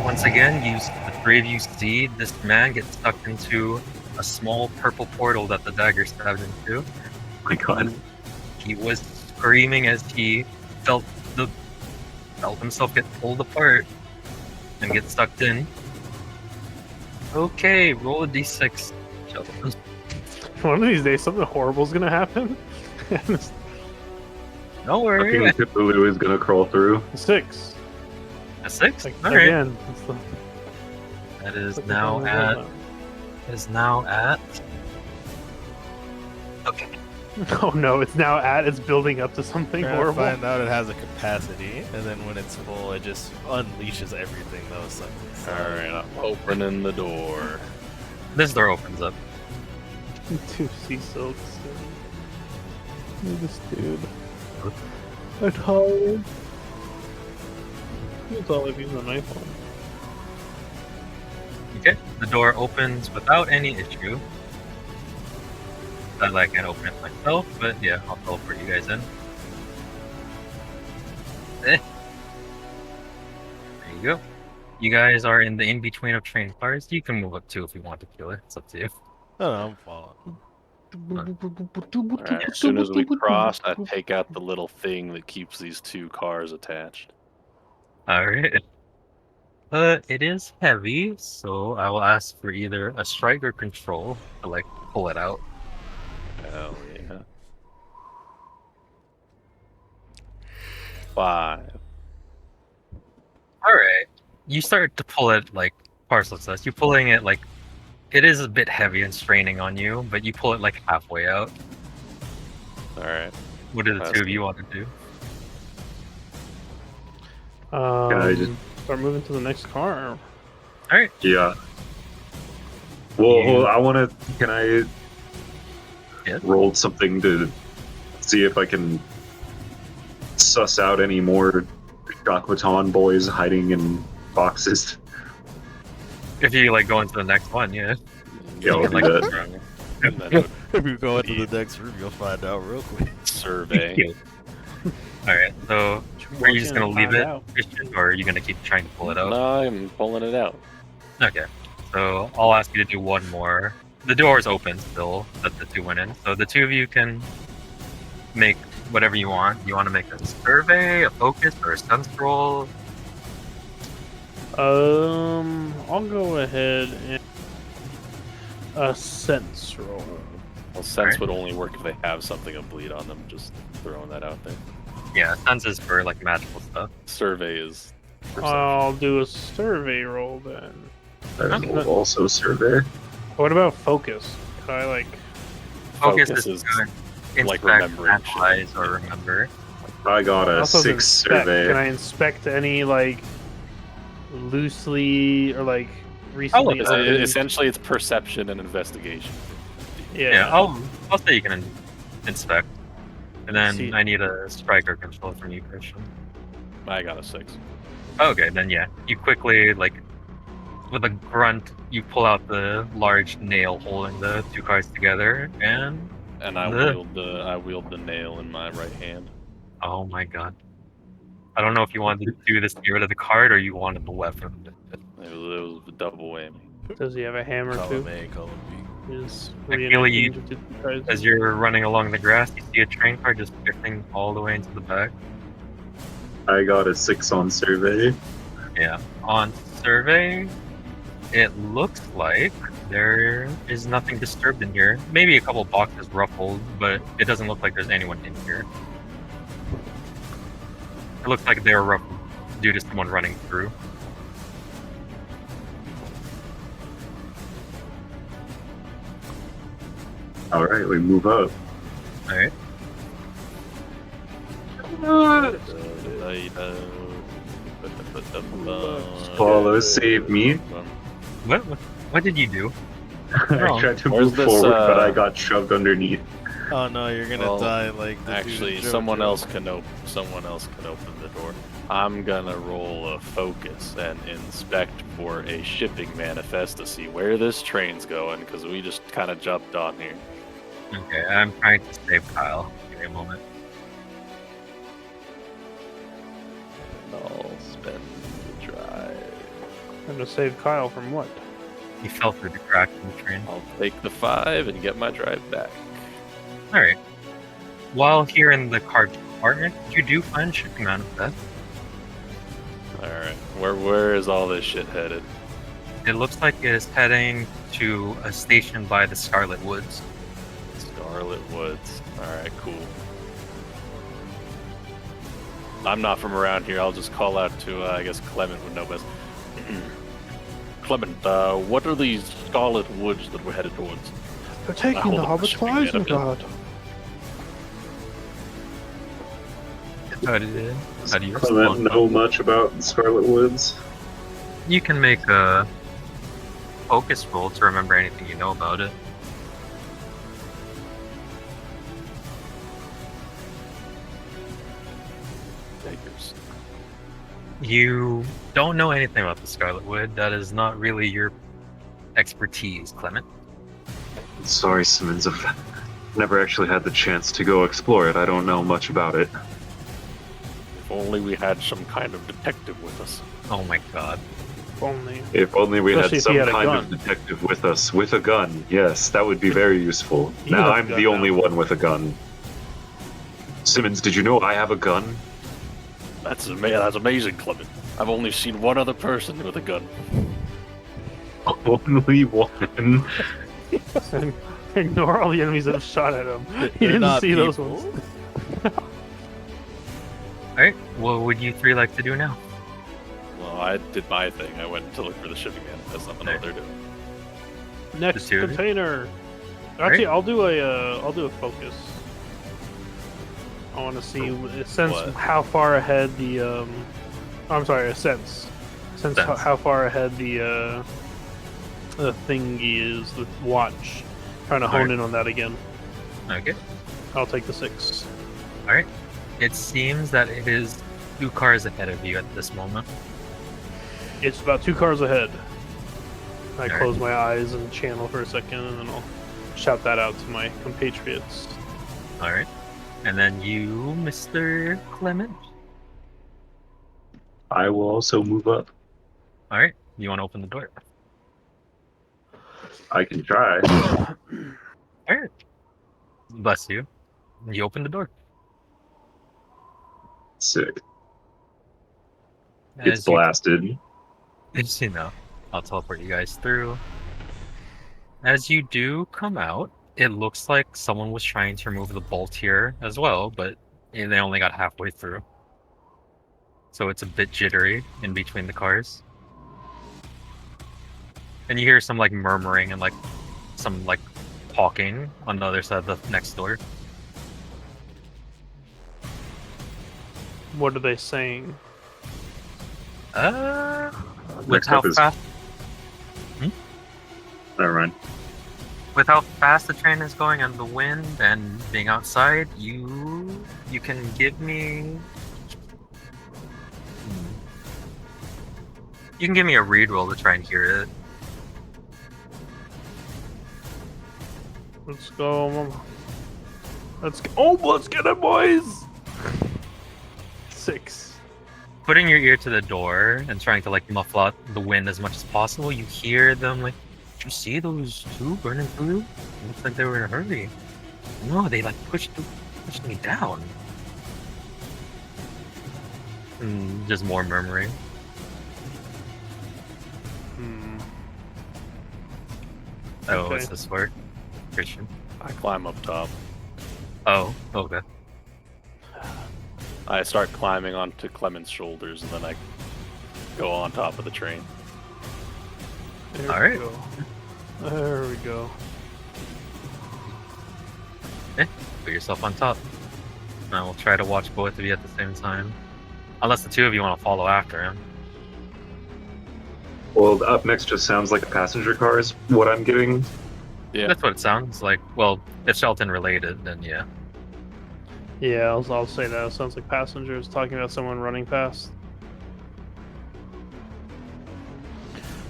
once again, the 3 of you see this man get sucked into a small purple portal that the dagger stabbed into. Oh my god. He was screaming as he felt himself get pulled apart and get sucked in. Okay, roll a d6. gentlemen. One of these days, something horrible is gonna happen. Don't worry. Fucking Cthulhu is gonna crawl through. 6. A 6? Like, Alright. again. It's the, That is what the now hell at. Okay. Oh no, it's building up to something We're gonna horrible. find out it has a capacity, and then when it's full, it just unleashes everything that was sucked inside. Alright, I'm opening the door. This door opens up. 2 sea silks. Look at this dude. I'm tired. That's all I've used a knife on. Okay. The door opens without any issue. I can open it myself, but yeah, I'll teleport you guys in. There you go. You guys are in the in-between of train cars. You can move up too if you want to kill it. It's up to you. No, I'm following. Alright, as soon as we cross, I take out the little thing that keeps these 2 cars attached. Alright. It is heavy, so I will ask for either a strike or control to pull it out. Hell yeah. 5. All right. You start to pull it like parcel says. You're pulling it like it is a bit heavy and straining on you, but you pull it like halfway out. All right. What do the That's two of good. you want to do? I just- Start moving to the next car. All right. Yeah. Well, You- I want to. Can I Yeah. roll something to see if I can suss out any more Shaklaton boys hiding in boxes? If you like go into the next one, yeah. Yeah, I'll You do can, that. And then If you go into the next room, you'll find out real quick. survey. All right. So are you just gonna leave it, Out. Christian, or are you gonna keep trying to pull it out? No, I'm pulling it out. Okay. So I'll ask you to do one more. The door's open still that the two went in. So the two of you can make whatever you want. You want to make a survey, a focus, or a sense roll? I'll go ahead and a sense roll. Well, sense Alright. would only work if they have something of bleed on them. Just throwing that out there. Yeah, sense is for like magical stuff. Survey is. perception. I'll do a survey roll then. I will also survey. What about focus? Can I like? Focus, Focus is is good. like Inspect, remembering shit. analyze, or remember. I got a Also 6 inspect. survey. Can I inspect any like loosely or like recently? It's- opened- essentially, it's perception and investigation. Yeah, I'll say you can inspect. And then See- I need a striker control from you, Christian. I got a 6. Okay, then yeah. You quickly, like, with a grunt, you pull out the large nail holding the two cards together, and And I Ugh. wield the nail in my right hand. oh my god. I don't know if you wanted to do this to get rid of the card or you wanted the weapon. It was a double whammy. Does he have a hammer Column too? A, column B. Is I feel you- reenacting the two cards. As you're running along the grass, you see a train car just drifting all the way into the back. I got a 6 on survey. Yeah. On survey, it looks like there is nothing disturbed in here. Maybe a couple boxes ruffled, but it doesn't look like there's anyone in here. It looks like they were ruffled due to someone running through. All right, we move up. Alright. Follow, save me. What did you do? I tried to Where's move this, forward, but I got shoved underneath. Oh no, you're gonna Well, die like the dude Actually, in someone JoJo. else can open the door. I'm gonna roll a focus and inspect for a shipping manifest to see where this train's going, because we just kind of jumped on here. Okay, I'm trying to save Kyle. Give me a moment. I'll spend the drive. I'm gonna save Kyle from what? He fell through the crack in the train. I'll take the 5 and get my drive back. Alright. While here in the card compartment, you do find shipping manifest. Alright, where is all this shit headed? It looks like it is heading to a station by the Scarlet Woods. Scarlet Woods. Alright, cool. I'm not from around here. I'll just call out to, I guess Clement would know best. Clement, what are these Scarlet Woods that we're headed towards? They're taking hold the up, Hobbit's shipping manifest. Isengard. How do you I don't respond? know much about the Scarlet Woods. You can make a focus roll to remember anything you know about it. Takers. You don't know anything about the Scarlet Wood. That is not really your expertise, Clement. Sorry, Simmons. I've never actually had the chance to go explore it. I don't know much about it. If only we had some kind of detective with us. Oh my god. Only. If only we Especially had if some he had a kind gun. of detective with us with a gun. Yes, that would be very useful. You Now have a I'm gun the only now. one with a gun. Simmons, did you know I have a gun? That's amazing, Clement. I've only seen one other person with a gun. Only one. Ignore all the enemies that have shot at him. He They're didn't not see those people. ones. Alright, what would you three like to do now? Well, I did my thing. I went to look for the shipping manifest. I don't know what they're doing. Next two of you? container. Actually, I'll do a focus. I want to see sense what? how far ahead the I'm sorry, a sense how far ahead the thingy is, the watch. Trying to hone Alright. in on that again. Okay. I'll take the 6. Alright. It seems that it is 2 cars ahead of you at this moment. It's about 2 cars ahead. I Alright. close my eyes and channel for a second, and then I'll shout that out to my compatriots. Alright. And then you, Mr. Clement. I will also move up. Alright. You want to open the door? I can try. Alright. Bless you. You open the door. Sick. It's As you, blasted. as you know, I'll teleport you guys through. As you do come out, it looks like someone was trying to remove the bolt here as well, but they only got halfway through. So it's a bit jittery in between the cars. And you hear some like murmuring and like some like talking on the other side of the next door. What are they saying? With Next how up is. fast Never mind. with how fast the train is going and the wind and being outside, you can give me. You can give me a read roll to try and hear it. Let's go, mama. Let's get it, boys. 6. Putting your ear to the door and trying to like muffle out the wind as much as possible, you hear them like, "Did you see those 2 burning through? It looks like they were in a hurry." No, they like pushed me down. And just more murmuring. Oh, Okay. what's this for? Christian. I climb up top. Oh, okay. I start climbing onto Clement's shoulders, and then I go on top of the train. There All we right. go. There we go. Put yourself on top. And I will try to watch both of you at the same time. Unless the 2 of you want to follow after him. Well, up next just sounds like a passenger car is what I'm getting. Yeah. That's what it sounds like. Well, if Shelton related, then yeah. Yeah, I'll say that. It sounds like passengers talking about someone running past.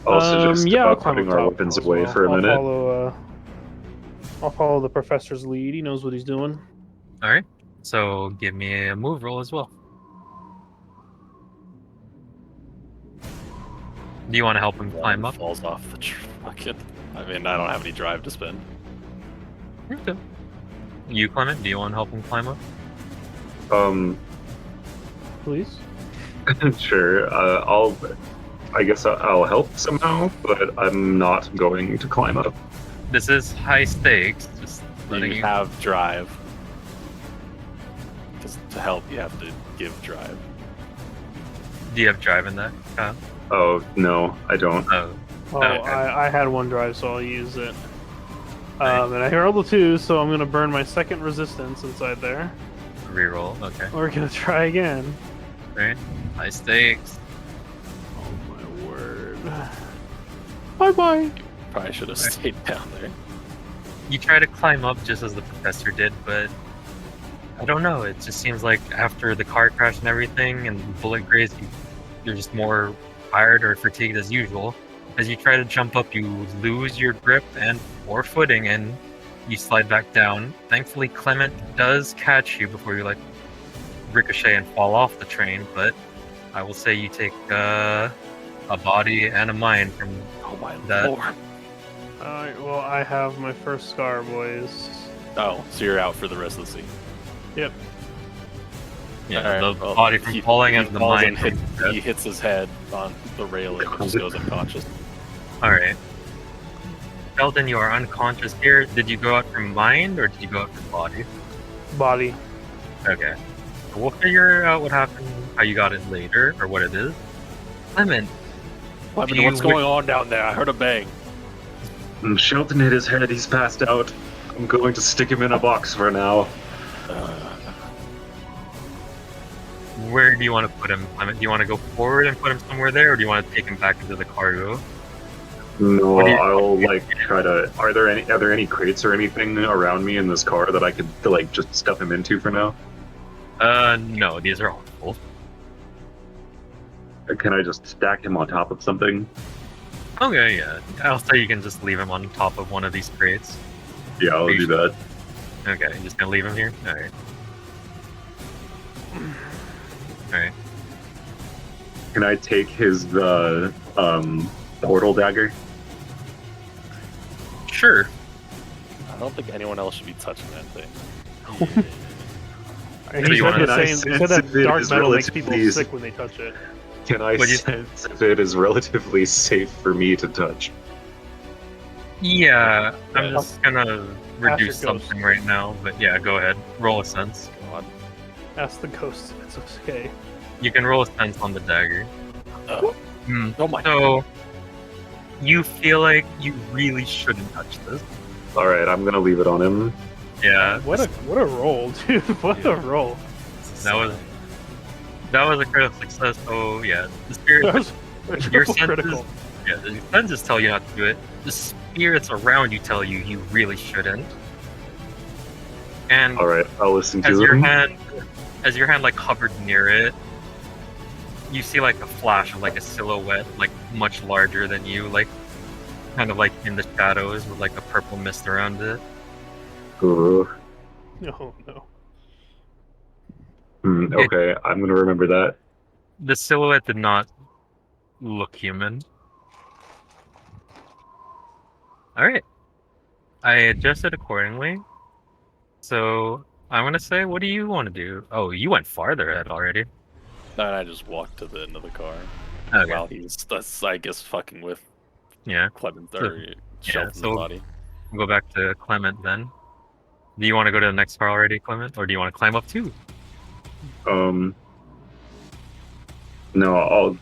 I'll suggest yeah, I'll climb putting up our top weapons as away well. for a minute. I'll follow the professor's lead. He knows what he's doing. Alright. So give me a move roll as well. Do you want to help him climb up? Falls off the fucking. I mean, I don't have any drive to spend. Okay. You, Clement, do you want to help him climb up? Please. Sure. I guess I'll help somehow, but I'm not going to climb up. This is high stakes. Just letting You you. have drive. Because to help, you have to give drive. Do you have drive in that? Kyle? Oh no, I don't. Oh. Oh, Okay. I had one drive, so I'll use it. And I rolled a 2, so I'm going to burn my 2nd resistance inside there. Reroll. Okay. We're going to try again. Alright. High stakes. Oh my word. Bye-bye. Probably should have stayed down there. You try to climb up just as the professor did, but I don't know. It just seems like after the car crash and everything and bullet graze, you're just more tired or fatigued as usual. As you try to jump up, you lose your grip or footing, and you slide back down. Thankfully, Clement does catch you before you like ricochet and fall off the train. But I will say you take a body and a mind from Oh my that. lord. Alright, well, I have my first scar, boys. Oh, so you're out for the rest of the scene. Yep. Yeah, Alright, the well, body from falling and the falls mind. and from he hits his head on the railing and just goes unconscious. Alright. Sheldon, you are unconscious here. Did you go out from mind or did you go out from body? Body. Okay. We'll figure out what happened, how you got it later, or what it is. Clement, Clement, you what's going on down there? I heard a bang. Shelton hit his head. He's passed out. I'm going to stick him in a box for now. where do you want to put him, Clement? Do you want to go forward and put him somewhere there, or do you want to take him back into the cargo? No, What do you- I'll like try to. Are there any crates or anything around me in this car that I could like just stuff him into for now? No, these are all full. Or can I just stack him on top of something? Okay, yeah. I'll say you can just leave him on top of one of these crates. Yeah, I'll do that. Okay, you're just gonna leave him here? Alright. Alright. Can I take his portal dagger? Sure. I don't think anyone else should be touching that thing. Do you wanna- He said that Sense if it dark is metal makes people relatively- sick when they touch it. Can I What'd you- sense if it is relatively safe for me to touch? Yeah, I'm just gonna your reduce ghost. something right now, but yeah, go ahead. Roll a sense. God. Ask the ghost if it's okay. You can roll a sense on the dagger. Oh my. So, you feel like you really shouldn't touch this. Alright, I'm gonna leave it on him. Yeah, What a roll, dude! What a roll! that was a critical success. So yeah, the spirit, That was a your triple senses, critical. yeah, the senses tell you not to do it. The spirits around you tell you really shouldn't. And Alright, I'll listen to as your them. hand like hovered near it, you see like a flash of like a silhouette, like much larger than you, like kind of like in the shadows with like a purple mist around it. Ooh. No, no. Okay, I'm gonna remember that. The silhouette did not look human. Alright. I adjusted accordingly. So I'm gonna say, what do you want to do? Oh, you went farther ahead already. And I just walked to the end of the car. Okay. While that's I guess fucking with Yeah. Clement So- or Shelton's so- body. We'll go back to Clement then. Do you want to go to the next car already, Clement? Or do you want to climb up too? No,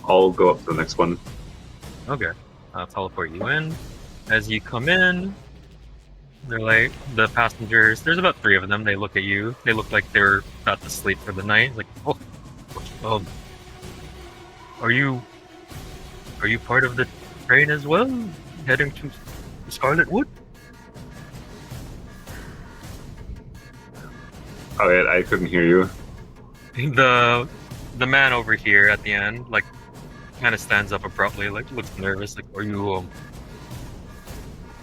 I'll go up to the next one. Okay. I'll teleport you in. As you come in, they're like, the passengers, there's about 3 of them. They look at you. They look like they're about to sleep for the night. Like, oh, are you part of the train as well? Heading to Scarlet Wood? Alright, I couldn't hear you. The man over here at the end, like, kind of stands up abruptly, like, looks nervous. Like, are you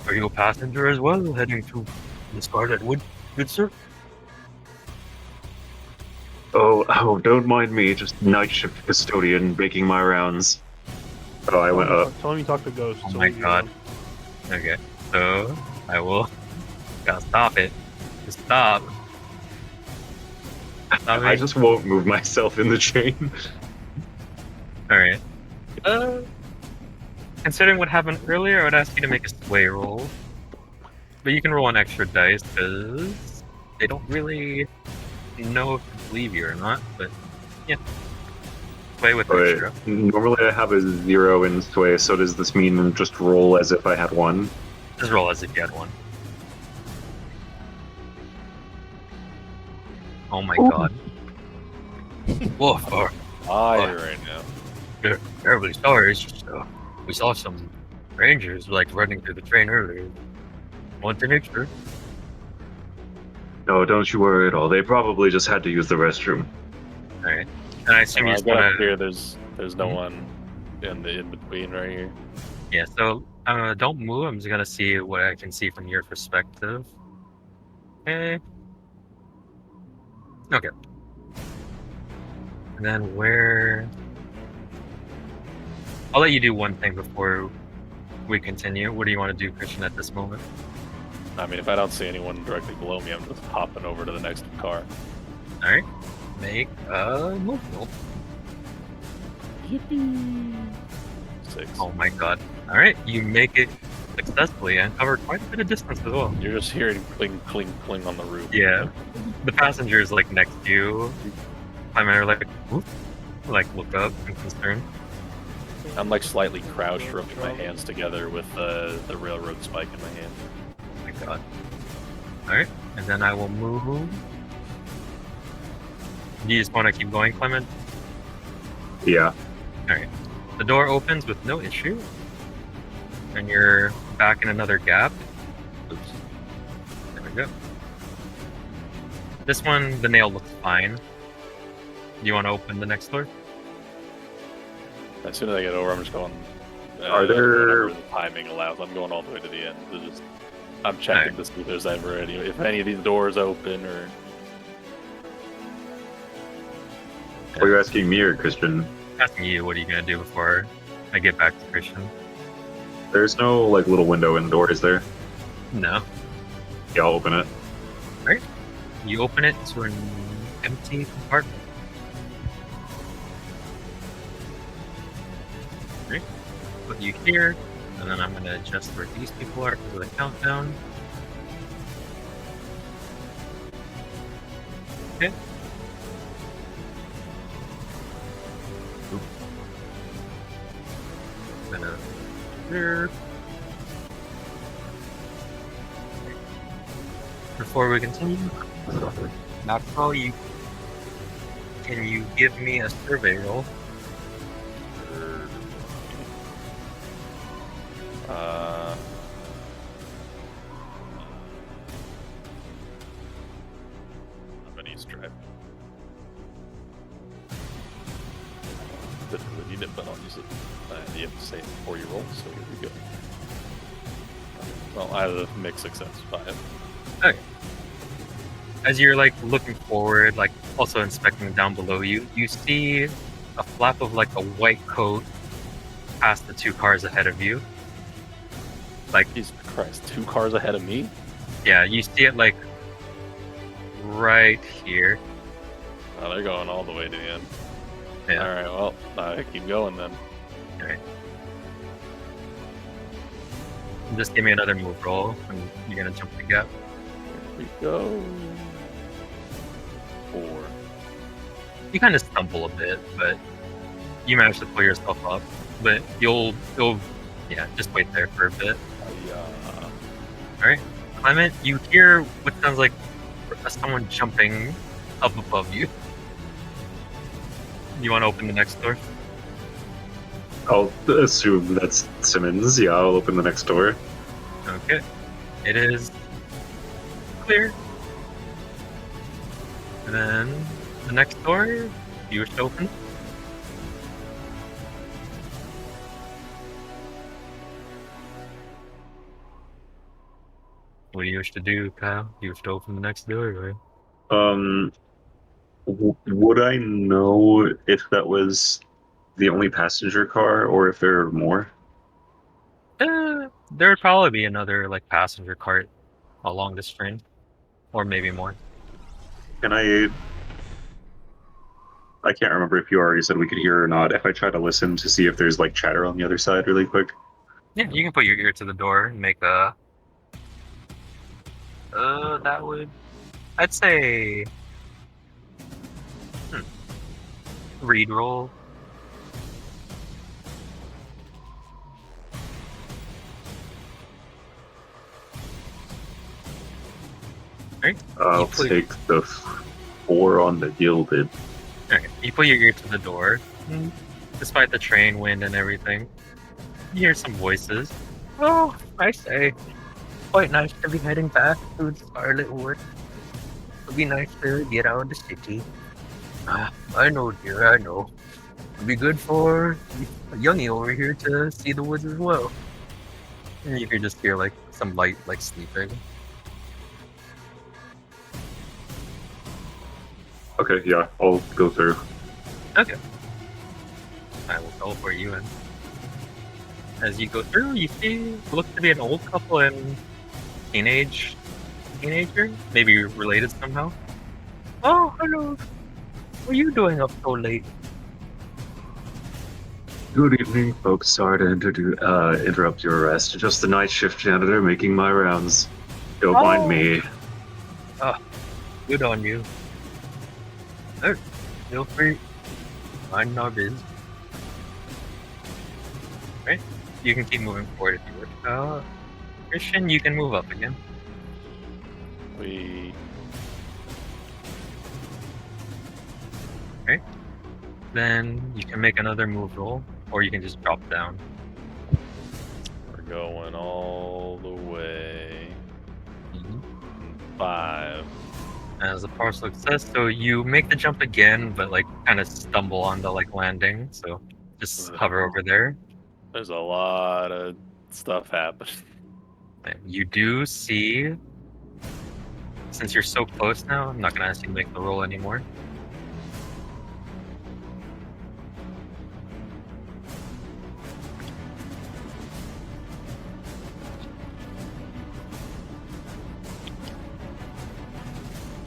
a passenger as well, heading to the Scarlet Wood, good sir? Oh, don't mind me, just night shift custodian making my rounds. Oh, I went up. Tell him you talk to ghosts. Oh so my leave you God. alone. Okay, so I will. Gotta stop it. Just stop. Stop I it. just won't move myself in the chain. Alright. Considering what happened earlier, I would ask you to make a sway roll. But you can roll an extra dice, because they don't really know if to believe you or not, but yeah. Play with Alright, extra. normally I have a 0 in sway, so does this mean just roll as if I had 1? Just roll as if you had one. Oh my god. Whoa, Fire right now. terribly sorry. It's just, we saw some rangers like running through the train earlier. Want to make sure. No, don't you worry at all. They probably just had to use the restroom. Alright. And I assume When you I just get want up to. here, there's no Mhm. one in the in between right here. Yeah, so don't move. I'm just gonna see what I can see from your perspective. Okay. Okay. And then where? I'll let you do one thing before we continue. What do you want to do, Christian, at this moment? I mean, if I don't see anyone directly below me, I'm just hopping over to the next car. All right. Make a move roll. Yippee! 6. Oh my god. All right, you make it successfully and cover quite a bit of distance as well. You're just hearing cling, cling, cling on the roof. Yeah. The passengers like next to you, are like, whoop, like look up in concern. I'm like slightly crouched, rubbing my hands together with the railroad spike in my hand. Oh my god. Alright, and then I will move. Do you just want to keep going, Clement? Yeah. Alright. The door opens with no issue. And you're back in another gap. Oops. There we go. This one, the nail looks fine. Do you want to open the next door? As soon as I get over, I'm just going. Are there- whenever the timing allows? I'm going all the way to the end. I'm checking to see if there's ever if any of these doors open or. Are you asking me or Christian? Asking you, what are you going to do before I get back to Christian? There's no like little window in the door, is there? No. Yeah, I'll open it. You open it to an empty compartment. Right. Put you here, and then I'm going to adjust where these people are because of the countdown. Okay. Oop. Gonna here. Before we continue, Maxwell, can you give me a survey roll? I'm gonna use drive. Didn't really need it, but I'll use it. You have to say it before you roll, so here we go. Well, I have a mixed success, 5. Okay. As you're like looking forward, like also inspecting down below you, you see a flap of like a white coat past the 2 cars ahead of you. Like, Jesus Christ, 2 cars ahead of me? yeah, you see it like right here. Oh, they're going all the way to the end. Yeah. Alright, well, I keep going then. Alright. Just give me another move roll, and you're gonna jump the gap. Here we go. 4. You kind of stumble a bit, but you manage to pull yourself up. But you'll yeah, just wait there for a bit. Alright. Clement, you hear what sounds like someone jumping up above you. You want to open the next door? I'll assume that's Simmons. Yeah, I'll open the next door. Okay. It is clear. And then the next door, you wish to open. What do you wish to do, Kyle? You wish to open the next door, right? Would I know if that was the only passenger car or if there are more? There would probably be another like passenger cart along this train, or maybe more. Can I can't remember if you already said we could hear or not. If I try to listen to see if there's like chatter on the other side really quick. Yeah, you can put your ear to the door and make a. That would, I'd say, read roll. Right. I'll put- take the 4 on the gilded. Okay, you put your ear to the door. and Despite the train wind and everything, you hear some voices. Oh, I say, quite nice to be heading back to Scarlet Wood. It'd be nice to get out of the city. I know, dear, I know. It'd be good for a youngie over here to see the woods as well. And you could just hear like some light, like sleeping. Okay, yeah, I'll go through. Okay. I will go for you, and as you go through, you see look to be an old couple and teenager, maybe related somehow. Oh, hello. What are you doing up so late? Good evening, folks. Sorry to interrupt your rest. Just the night shift janitor making my rounds. Don't mind me. Good on you. Hey, feel free. Mind our biz. Right? You can keep moving forward if you wish. Christian, you can move up again. We Then you can make another move roll, or you can just drop down. We're going all the way. Mm-hmm. 5. As a partial success, so you make the jump again, but like kind of stumble on the like landing. So just hover over there. There's a lot of stuff happening. And you do see, since you're so close now, I'm not gonna ask you to make the roll anymore.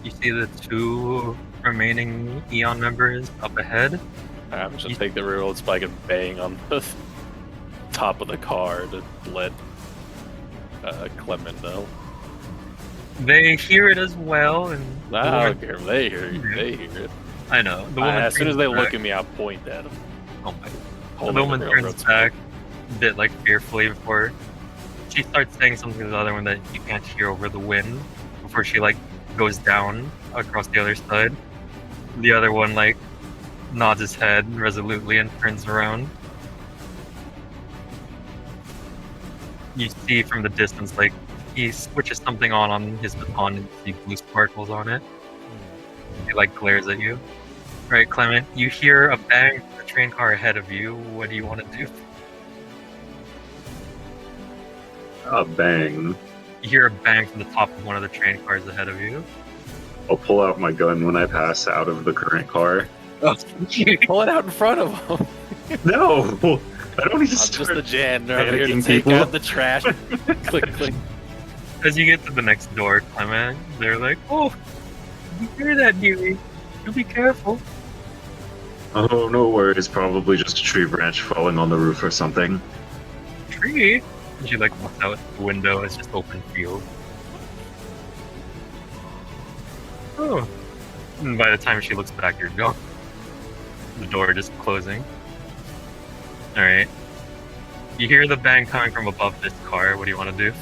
You see the 2 remaining Eon members up ahead. I'm just take the reroll spike and bang on the top of the car to let Clement know. They hear it as well, and the I woman, don't care if they hear it. They hear it. I know. The woman As soon as turns they back. look at me, I'll point at them. Oh my. The Holding woman railroad turns spike. back, a bit like fearfully before she starts saying something to the other one that you can't hear over the wind. Before she like goes down across the other side, the other one like nods his head resolutely and turns around. You see from the distance, like he switches something on his baton, and you see blue sparkles on it. He like glares at you. Right, Clement, you hear a bang from the train car ahead of you. What do you want to do? A bang. You hear a bang from the top of one of the train cars ahead of you. I'll pull out my gun when I pass out of the current car. Pull it out in front of them. No! I don't need to I'm just start the janitor. I'm here to panicking take people. out the trash. Click, click. As you get to the next door, Clement, they're like, "Oh, you hear that, dearie? You be careful." Oh, no worries. Probably just a tree branch falling on the roof or something. Tree? And she like walks out the window. It's just open field. Oh. And by the time she looks back, you're gone. The door just closing. Alright. You hear the bang coming from above this car. What do you want to do?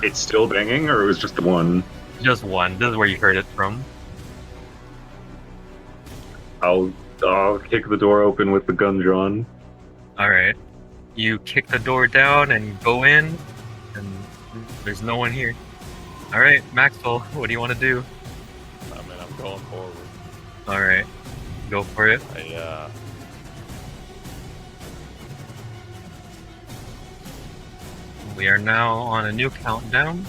It's still banging, or it was just the one? Just one. This is where you heard it from. I'll kick the door open with the gun drawn. Alright. You kick the door down and go in, and there's no one here. Alright, Maxwell, what do you want to do? I mean, I'm going forward. Alright. Go for it. We are now on a new countdown.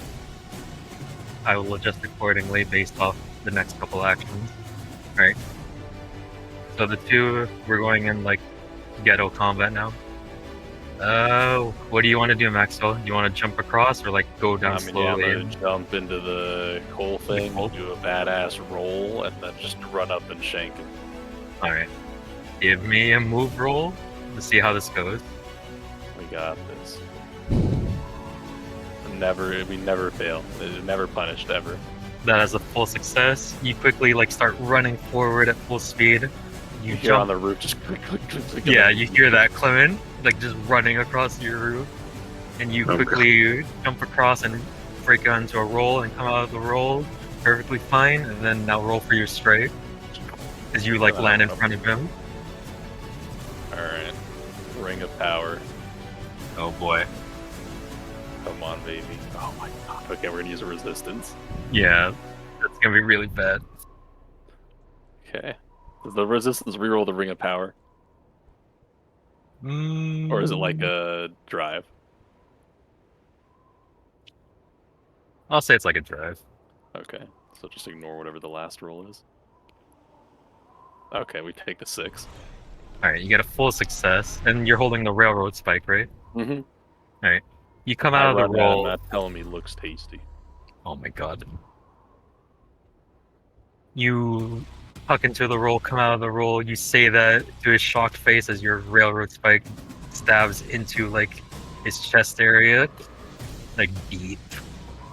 I will adjust accordingly based off the next couple actions. Alright. So the 2, we're going in like ghetto combat now. What do you want to do, Maxwell? Do you want to jump across or like go down I'm slowly? gonna jump into the coal thing, do a badass roll, and then just run up and shank it. Alright. Give me a move roll to see how this goes. We got this. We never fail. It's never punished ever. That is a full success. You quickly like start running forward at full speed. You Here jump on the roof, just click, click, click, click. Yeah, you hear that, Clement, like just running across your roof, and you Okay. quickly jump across and break onto a roll and come out of the roll perfectly fine, and then now roll for your strike as you like land in front of him. All right, ring of power. Oh boy. Come on, baby. Oh my god. Okay, we're gonna use a resistance. Yeah, that's gonna be really bad. Okay. Does the resistance reroll the ring of power, or is it like a drive? I'll say it's like a drive. Okay, so just ignore whatever the last roll is. Okay, we take the 6. Alright, you get a full success, and you're holding the railroad spike, right? Mm-hmm. Alright. You come out of the roll. Not telling me looks tasty. Oh my god. You tuck into the roll, come out of the roll. You say that to his shocked face as your railroad spike stabs into like his chest area, like deep.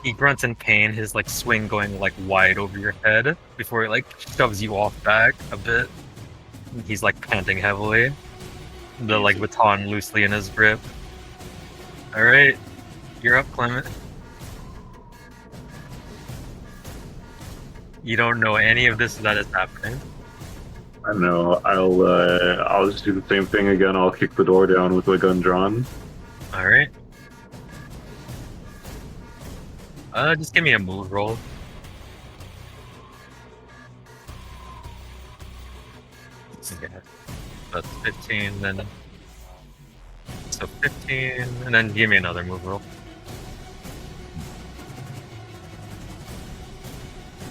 He grunts in pain, his like swing going like wide over your head before it like shoves you off back a bit. He's like panting heavily, the like Easy. baton loosely in his grip. All right, you're up, Clement. You don't know any of this that is happening. I know. I'll just do the same thing again. I'll kick the door down with my gun drawn. All right. Just give me a move roll. Okay. That's 15, then. So 15, and then give me another move roll.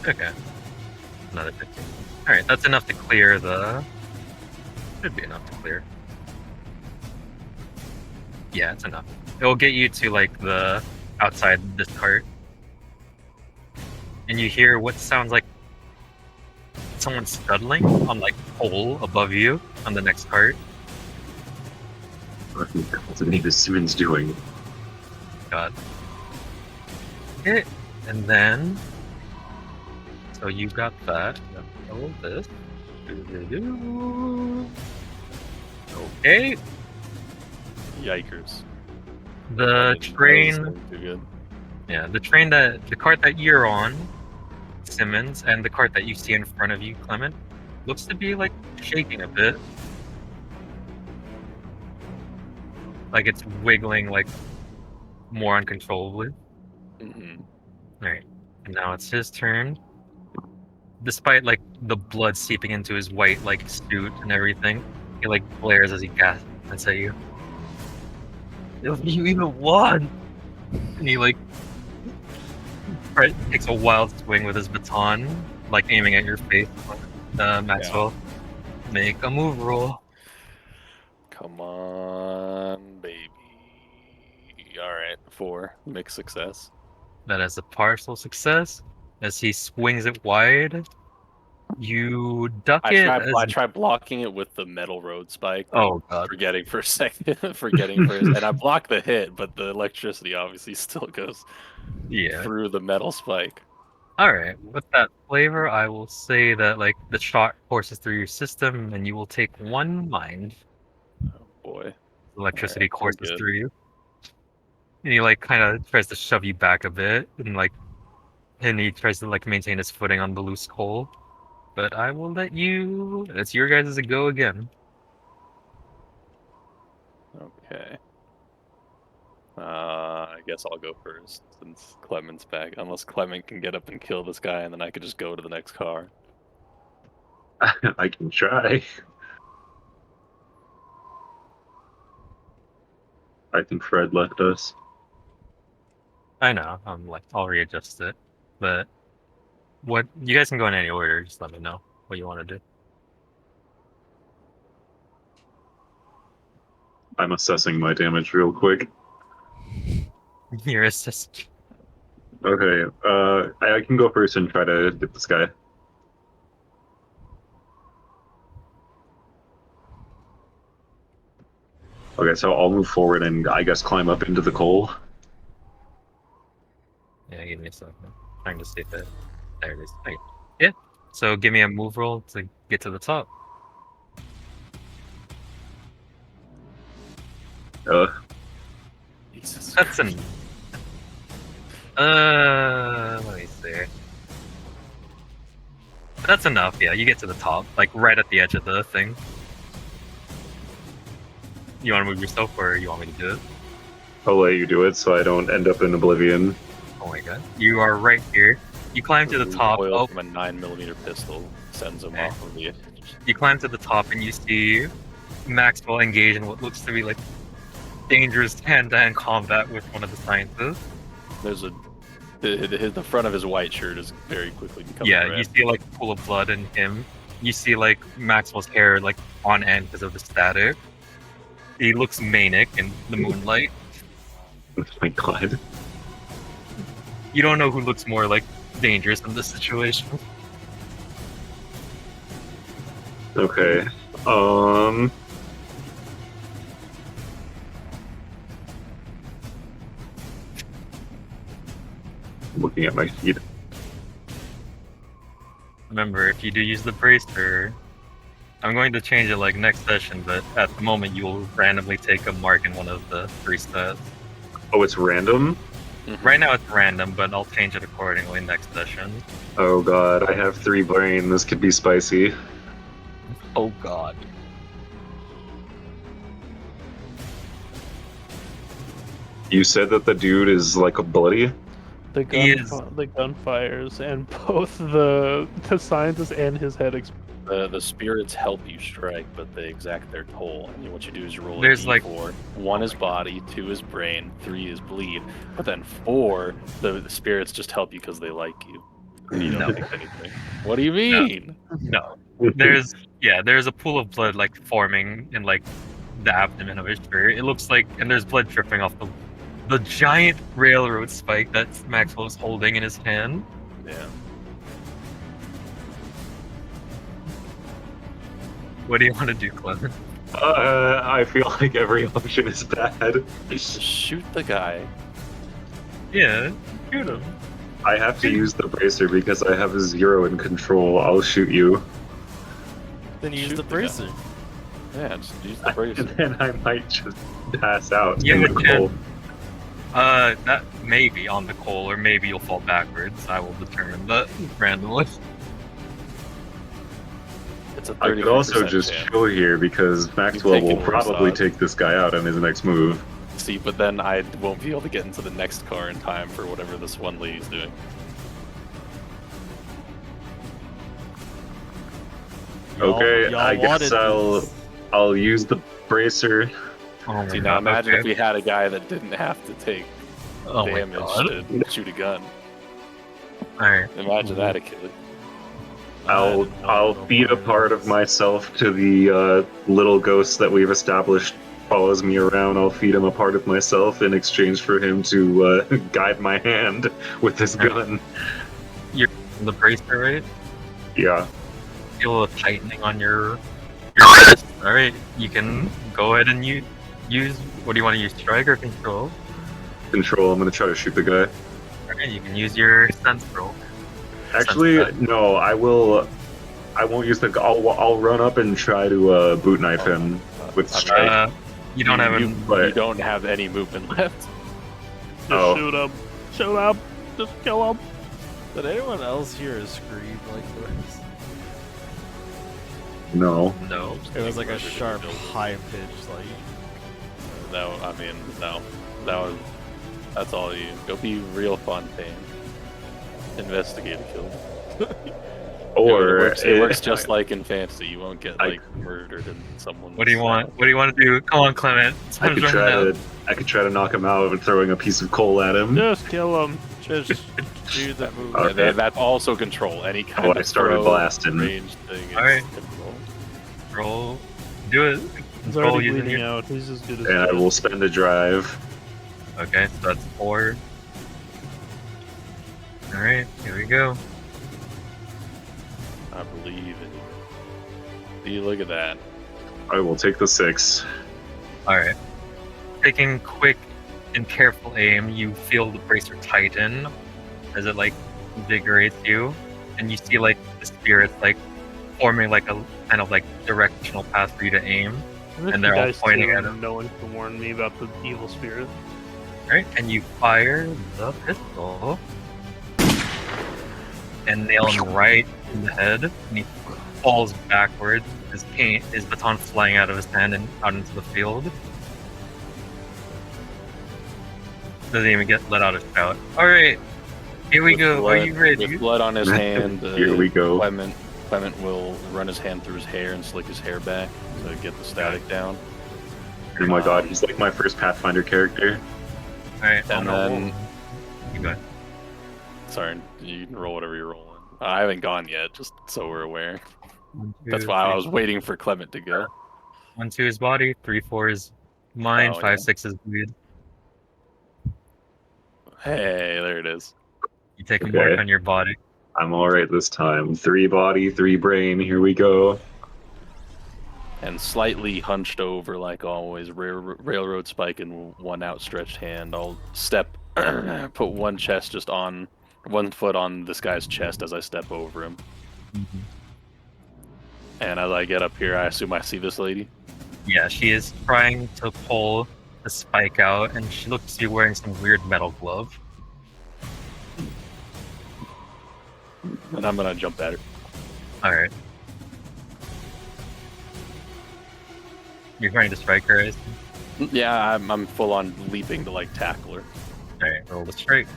Okay. Another 15. Alright, that's enough to clear the. Should be enough to clear. Yeah, it's enough. It will get you to, like, the outside this cart. And you hear what sounds like someone scuttling on, like, pole above you on the next cart. What the name is Simmons doing? God. Okay, and then. So you got that. All this. Okay. Yikers. The That was train. going too good. Yeah, the cart that you're on, Simmons, and the cart that you see in front of you, Clement, looks to be like shaking a bit. Like it's wiggling like more uncontrollably. Mm-hmm. Alright. And now it's his turn. Despite like the blood seeping into his white like suit and everything, he like glares as he gasps at you. If you even won! And he like takes a wild swing with his baton, like aiming at your face, Maxwell. Make a move roll. Come on, baby. Alright, 4. Mixed success. That is a partial success. As he swings it wide, you duck I it. I tried blocking it with the metal road spike. Oh god. Forgetting for a second. And I blocked the hit, but the electricity obviously still goes Yeah. through the metal spike. Alright, with that flavor, I will say that like the shot courses through your system and you will take 1 mind. Oh boy. Electricity Alright, I'm courses good. through you. And he like kind of tries to shove you back a bit and he tries to like maintain his footing on the loose coal. But I will let you. It's your guys' go again. Okay. I guess I'll go first since Clement's back. Unless Clement can get up and kill this guy, and then I could just go to the next car. I can try. I think Fred left us. I know. I'm like, I'll readjust it. But what you guys can go in any order. Just let me know what you want to do. I'm assessing my damage real quick. Your assist. Okay, I can go first and try to get this guy. Okay, so I'll move forward and I guess climb up into the coal. Yeah, give me a second. Trying to see if it. There it is. Okay. Yeah. So give me a move roll to get to the top. Jesus. That's an. Let me see. That's enough. Yeah, you get to the top, like right at the edge of the thing. You want to move yourself, or you want me to do it? I'll let you do it so I don't end up in oblivion. Oh my god. You are right here. You climb to the top. Recoil Oh, from a 9mm pistol sends him Okay. off of the edge. you climb to the top and you see Maxwell engage in what looks to be like dangerous hand-to-hand combat with one of the scientists. There's the front of his white shirt is very quickly becoming Yeah, red. you see like a pool of blood in him. You see like Maxwell's hair like on end because of the static. He looks manic in the moonlight. Oh my god. You don't know who looks more like dangerous in this situation. Okay. Looking at my feet. Remember, if you do use the bracer, I'm going to change it like next session, but at the moment you will randomly take a mark in one of the 3 stats. Oh, it's random? Right now it's random, but I'll change it accordingly next session. Oh god, I have 3 brain. This could be spicy. Oh god. You said that the dude is like a bloody? The He is- gun fires, and both the scientist and his head The spirits help you strike, but they exact their toll. And what you do is you roll There's a d4. 1 is body, 2 is brain, 3 is bleed. But then 4, the spirits just help you because they like you. And you don't take anything. What do you mean? No. There's a pool of blood like forming in like the abdomen of his spirit. It looks like, and there's blood dripping off the giant railroad spike that Maxwell is holding in his hand. Yeah. What do you want to do, Clement? I feel like every option is bad. Just shoot the guy. Yeah, shoot him. I have to use the bracer because I have a 0 in control. I'll shoot you. Then use Shoot the the bracer. Yeah, just use the bracer. And then I might just pass out Yeah, in the but Jen- cold. That may be on the coal, or maybe you'll fall backwards. I will determine that randomly. It's a I 30% could also just chance. chill here because Maxwell will taking worse probably odds. take this guy out on his next move. See, but then I won't be able to get into the next car in time for whatever this one lady's doing. Okay, Y'all I guess wanted this. I'll use the bracer. Oh See, now imagine if we had a guy that didn't have to take Oh my damage god. to shoot a gun. Alright. Imagine that, Achilles. I'll feed a part of myself to the little ghost that we've established follows me around. I'll feed him a part of myself in exchange for him to guide my hand with his gun. The bracer, right? Yeah. Feel a tightening on your wrist. Alright, you can go ahead and use. What do you want to use? Strike or control? Control. I'm gonna try to shoot the guy. Alright, you can use your sense roll. Actually, Sense die. no. I will. I won't use the. I'll run up and try to boot knife him with strike. You don't have you, an. But- you don't have any movement left. Just Oh. shoot him. Shoot him. Just kill him. Did anyone else hear a scream like this? No. No. It was like a sharp, high-pitched, like... No, I mean, no. That's all you. Go be real Fontaine. Investigate a kill. Or it works just like in fantasy. You won't get like murdered in someone's. What do you want? What do you want to do? Come on, Clement. I could Time's try running out. to. I could try to knock him out with throwing a piece of coal at him. Just kill him. Just do the move. Okay. And then that's also control. Any kind of I started throw, blasting. ranged thing. Is Alright. control. Roll. Do it. He's Control already using bleeding your. out. He's as good as And I dead. will spend a drive. Okay, so that's 4. Alright, here we go. I believe in you. See, look at that. I will take the 6. Alright. Taking quick and careful aim, you feel the bracer tighten as it like invigorates you, and you see like the spirits like forming like a kind of like directional path for you to aim. If and he they're all dies pointing too, at him. No one can warn me about the evil spirit. Right, and you fire the pistol and nail him right in the head, and he falls backwards, his baton flying out of his hand and out into the field. Doesn't even get let out a shout. Alright, here we With go. blood- Are you ready? With blood on his hand, Here we go. Clement will run his hand through his hair and slick his hair back to get the static down. Oh my god, he's like my first Pathfinder character. Alright, And then, you go ahead. sorry, you can roll whatever you're rolling. I haven't gone yet, just so we're aware. 1, 2, That's why I 3. was waiting for Clement to go. 1, 2 is body, 3, 4 is mine, Oh, 5, yeah. 6 is bleed. Hey, there it is. You take a Okay. mark on your body. I'm alright this time. 3 body, 3 brain, here we go. and slightly hunched over like always, railroad spike in one outstretched hand. I'll step, put one foot on this guy's chest as I step over him. Mm-hmm. And as I get up here, I assume I see this lady. Yeah, she is trying to pull the spike out, and she looks to be wearing some weird metal glove. And I'm gonna jump at her. Alright. You're trying to strike her, I assume? Yeah, I'm full on leaping to like tackle her. Alright, roll the strike.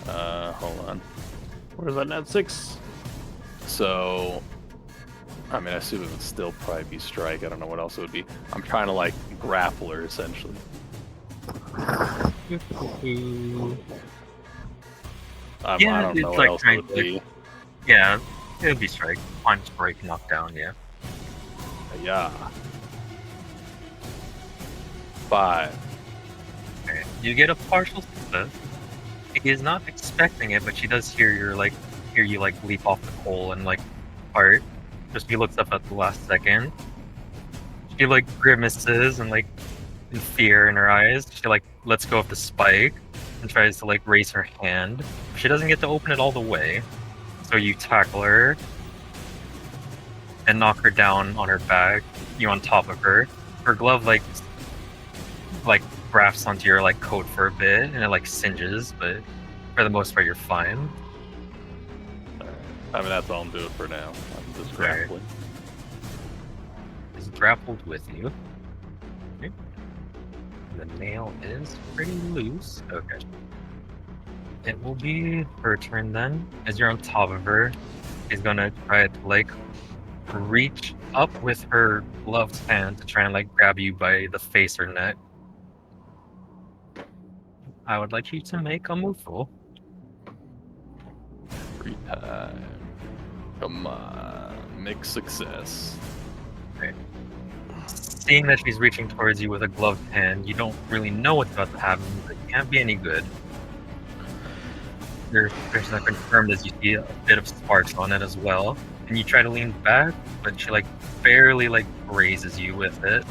Hold on. Where's that net 6? So, I mean, I assume it would still probably be strike. I don't know what else it would be. I'm trying to like grapple her essentially. I Yeah, don't it's know what like else it trying would to, be. Yeah, it would be strike. Punch, break, knockdown, yeah. Yeah. 5. Okay. You get a partial success. He is not expecting it, but she does hear you leap off the pole and like part. Just she looks up at the last second. She like grimaces and like in fear in her eyes. She like lets go of the spike and tries to like raise her hand. She doesn't get to open it all the way. So you tackle her and knock her down on her back. You on top of her. Her glove like grafts onto your like coat for a bit and it like singes, but for the most part you're fine. I mean, that's all I'm doing for now. I'm just Right. grappling. Is grappled with you. Okay. The nail is pretty loose. Okay. It will be her turn then. As you're on top of her, she's gonna try to like reach up with her gloved hand to try and like grab you by the face or neck. I would like you to make a move roll. Free time. Come on. Make success. Seeing that she's reaching towards you with a gloved hand, you don't really know what's about to happen, but it can't be any good. Your suspicions are confirmed as you see a bit of sparks on it as well. And you try to lean back, but she like barely like grazes you with it.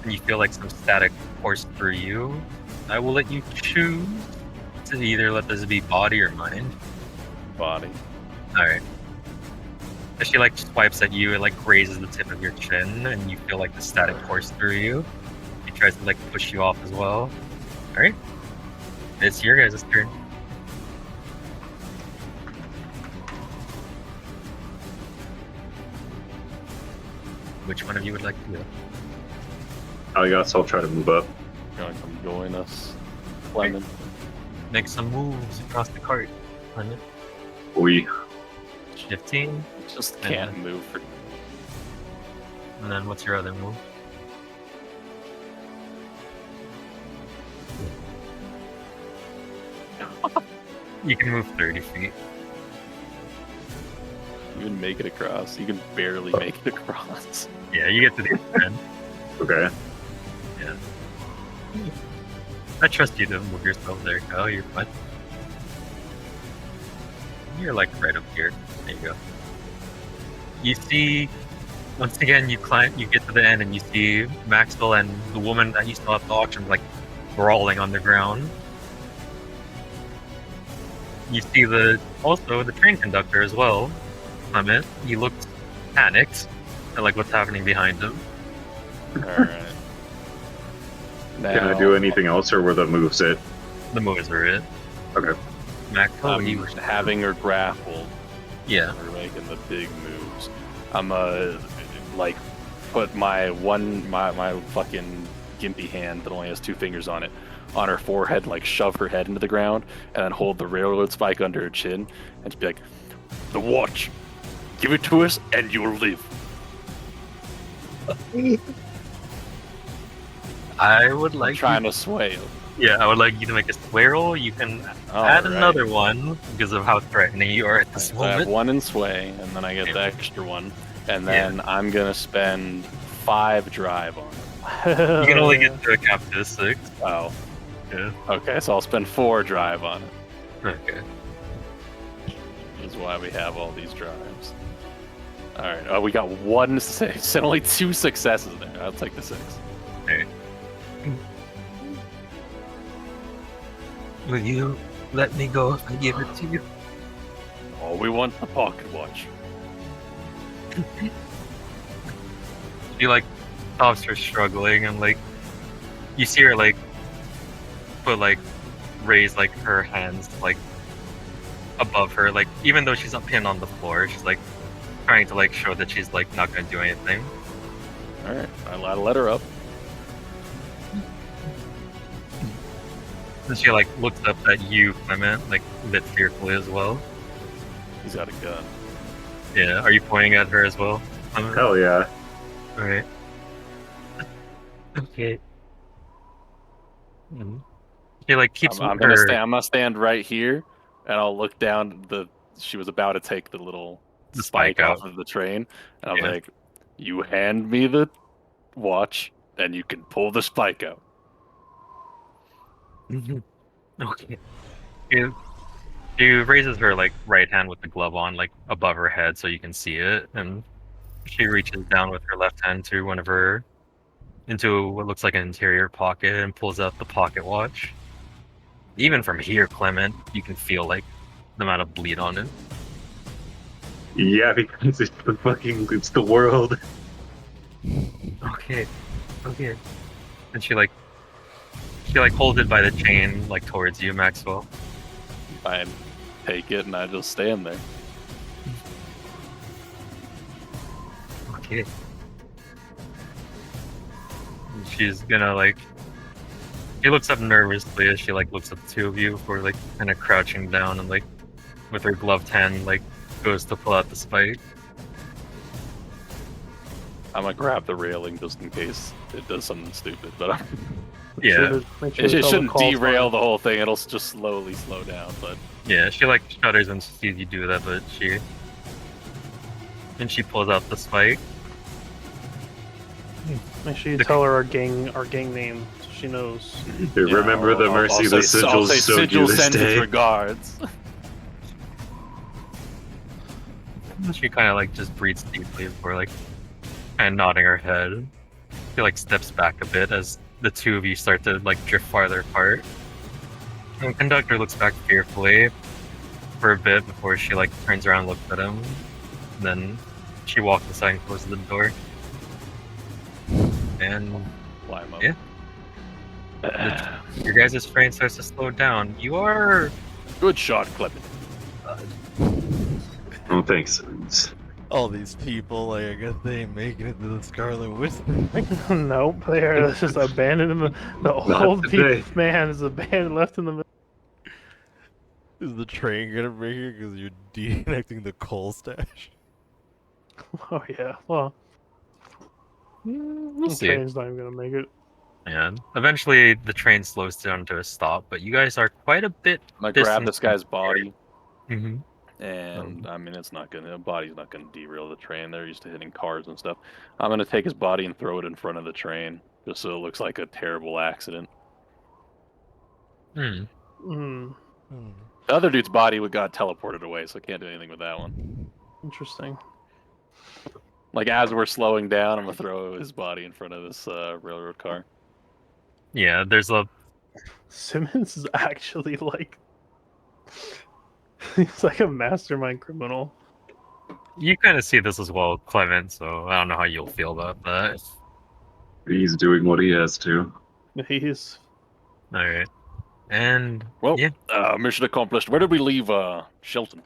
And you feel like some static course through you. I will let you choose to either let this be body or mind. Body. Alright. As she like swipes at you, it like grazes the tip of your chin, and you feel like the static course through you. She tries to like push you off as well. Alright. It's your guys' turn. Which one of you would like to do? I guess I'll try to move up. You want to come join us, Clement? Make some moves across the cart. Clement. We 15. Just can't move for. And then what's your other move? You can move 30 feet. You can make it across. You can barely make it across. Yeah, you get to the end. okay. Yeah. I trust you to move yourself there, Kyle. You're fine. You're like right up here. There you go. You see, once again, you get to the end and you see Maxwell and the woman that you saw at the auction like brawling on the ground. You see also the train conductor as well. Clement, he looked panicked at like what's happening behind him. Alright. Can I do anything else, or were the moves it? The moves are it. Okay. Maxwell, I'm you were having her grappled. yeah. We're making the big moves. I'm like put my fucking gimpy hand that only has 2 fingers on it on her forehead, like shove her head into the ground, and then hold the railroad spike under her chin, and just be like, "The watch, give it to us, and you'll live." I would I'm like trying to sway him. Yeah, I would like you to make a sway roll. You can add another one because of how threatening you are at this So I have moment. 1 in sway, and then I get the extra one, and then I'm gonna spend 5 drive on it. You can only get to a cap to 6. Oh, Yeah. okay, so I'll spend 4 drive on it. Okay. Is why we have all these drives. All right, we got 1 6 and only 2 successes there. I'll take the 6. Okay. Will you let me go if I give it to you? Oh, we want the pocket watch. She like stops her struggling and like you see her like put like raise like her hands like above her, like even though she's up pinned on the floor, she's like trying to like show that she's like not gonna do anything. All right, I let her up. And she like looks up at you, Clement, like a bit fearfully as well. He's got a gun. Yeah, are you pointing at her as well, Clement? Hell yeah. Alright. Okay. She like keeps I'm her. gonna stand right here, and I'll look down. She was about to take the little The spike spike off out. of the train, and I was Yeah. like, "You hand me the watch, and you can pull the spike out." Okay. She raises her like right hand with the glove on, like above her head, so you can see it, and she reaches down with her left hand to one of her into what looks like an interior pocket and pulls out the pocket watch. Even from here, Clement, you can feel like the amount of bleed on it. Yeah, because it's the world. Okay, okay. And she like holds it by the chain like towards you, Maxwell. I take it, and I just stand there. Okay. And she's gonna like. She looks up nervously as she like looks at the two of you before like kind of crouching down and like with her gloved hand like goes to pull out the spike. I'm gonna grab the railing just in case it does something stupid, but Yeah, Make sure it to tell the shouldn't call derail sign. the whole thing. It'll just slowly slow down, but yeah. She like shudders when she sees you do that, but she pulls out the spike. Make sure you tell her our gang name so she knows. Remember the mercy the I'll sigils say showed Sigil you this sends its day. regards. She kind of like just breathes deeply before like kind of nodding her head. She like steps back a bit as the two of you start to like drift farther apart. And the conductor looks back fearfully for a bit before she like turns around and looks at him. And then she walks aside and closes the door. And Climb up. yeah. Your guys' train starts to slow down. You are Good shot, Clement. Oh, thanks. All these people, like, I guess they ain't making it to the Scarlet Whisper. Nope, they're just abandoned in the Not old today. man is abandoned, left in the middle. Is the train gonna bring here because you're deconnecting the coal stash? Oh yeah, well, we'll the see. train's not even gonna make it. And eventually the train slows down to a stop, but you guys are quite a bit I'm gonna grab distant this from guy's here. body, Um, and I mean, the body's not gonna derail the train. They're used to hitting cars and stuff. I'm gonna take his body and throw it in front of the train, just so it looks like a terrible accident. hmm. Hmm, The other dude's body got teleported away, so I can't do anything with that one. interesting. Like, as we're slowing down, I'm gonna throw his body in front of this railroad car. Yeah, there's a Simmons is actually like he's like a mastermind criminal. you kind of see this as well, Clement. So I don't know how you'll feel about that. He's doing what he has to. He's All right, and Well, yeah, mission accomplished. Where did we leave Shelton?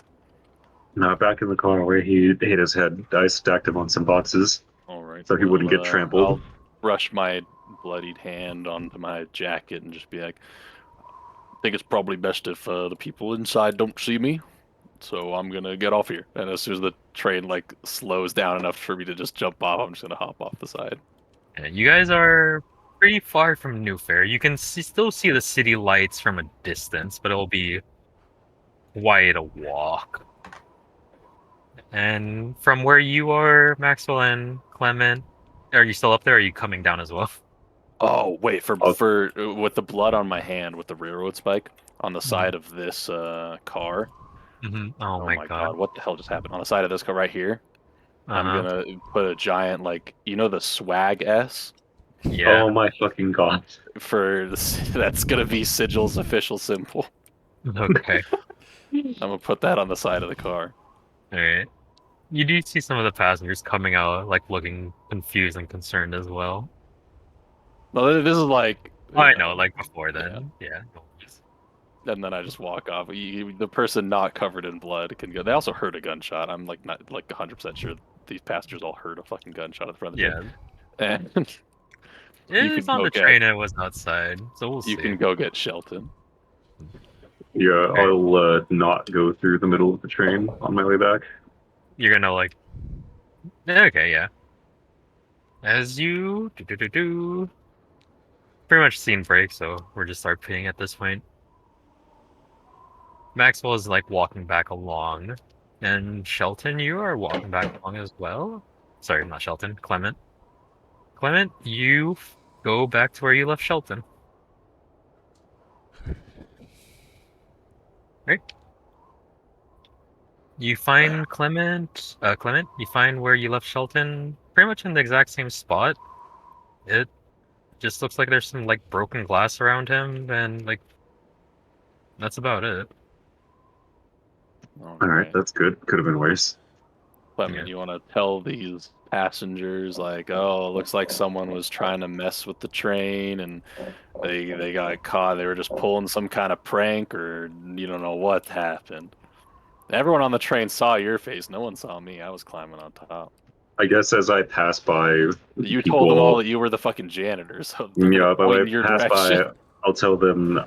Back in the car where he hit his head. I stacked him on some boxes All right. so he wouldn't get trampled. I'll brush my bloodied hand onto my jacket and just be like, I think it's probably best if the people inside don't see me. So I'm gonna get off here. And as soon as the train like slows down enough for me to just jump off, I'm just gonna hop off the side. yeah, you guys are pretty far from New Fair. You can still see the city lights from a distance, but it'll be quite a walk. And from where you are, Maxwell and Clement, are you still up there? Or are you coming down as well? Oh wait, for Oh. with the blood on my hand with the railroad spike on the side of this car. Oh, Oh my my god. god, what the hell just happened? On the side of this car right here. I'm Uh-huh. gonna put a giant, like, the swag S Yeah. Oh my fucking god. for this, that's gonna be Sigil's official symbol. Okay. I'm gonna put that on the side of the car. All right. You do see some of the passengers coming out, like looking confused and concerned as well. Well, this is like, I know, like before yeah. then. Yeah. And then I just walk off. The person not covered in blood can go. They also heard a gunshot. I'm like not like 100% sure these passengers all heard a fucking gunshot at the front of the Yeah. train. And It you was can on go the get train and it was outside, so we'll you see. can go get Shelton. Yeah, Right. I'll not go through the middle of the train on my way back. You're gonna like. Okay, yeah. As you pretty much scene break, so we're just RPing at this point. Maxwell is like walking back along, and Shelton, you are walking back along as well. Sorry, not Shelton. Clement. Clement, you go back to where you left Shelton. Right. You find Clement. Clement, you find where you left Shelton, pretty much in the exact same spot. It just looks like there's some like broken glass around him, and like that's about it. Alright, Okay. that's good. Could have been worse. Clement, Yeah. you want to tell these passengers like, oh, it looks like someone was trying to mess with the train and they got caught. They were just pulling some kind of prank, or you don't know what happened. Everyone on the train saw your face. No one saw me. I was climbing on top. I guess as I pass by You told them all people, that you were the fucking janitor, so they're gonna yeah, but point I in your pass by, direction. I'll tell them,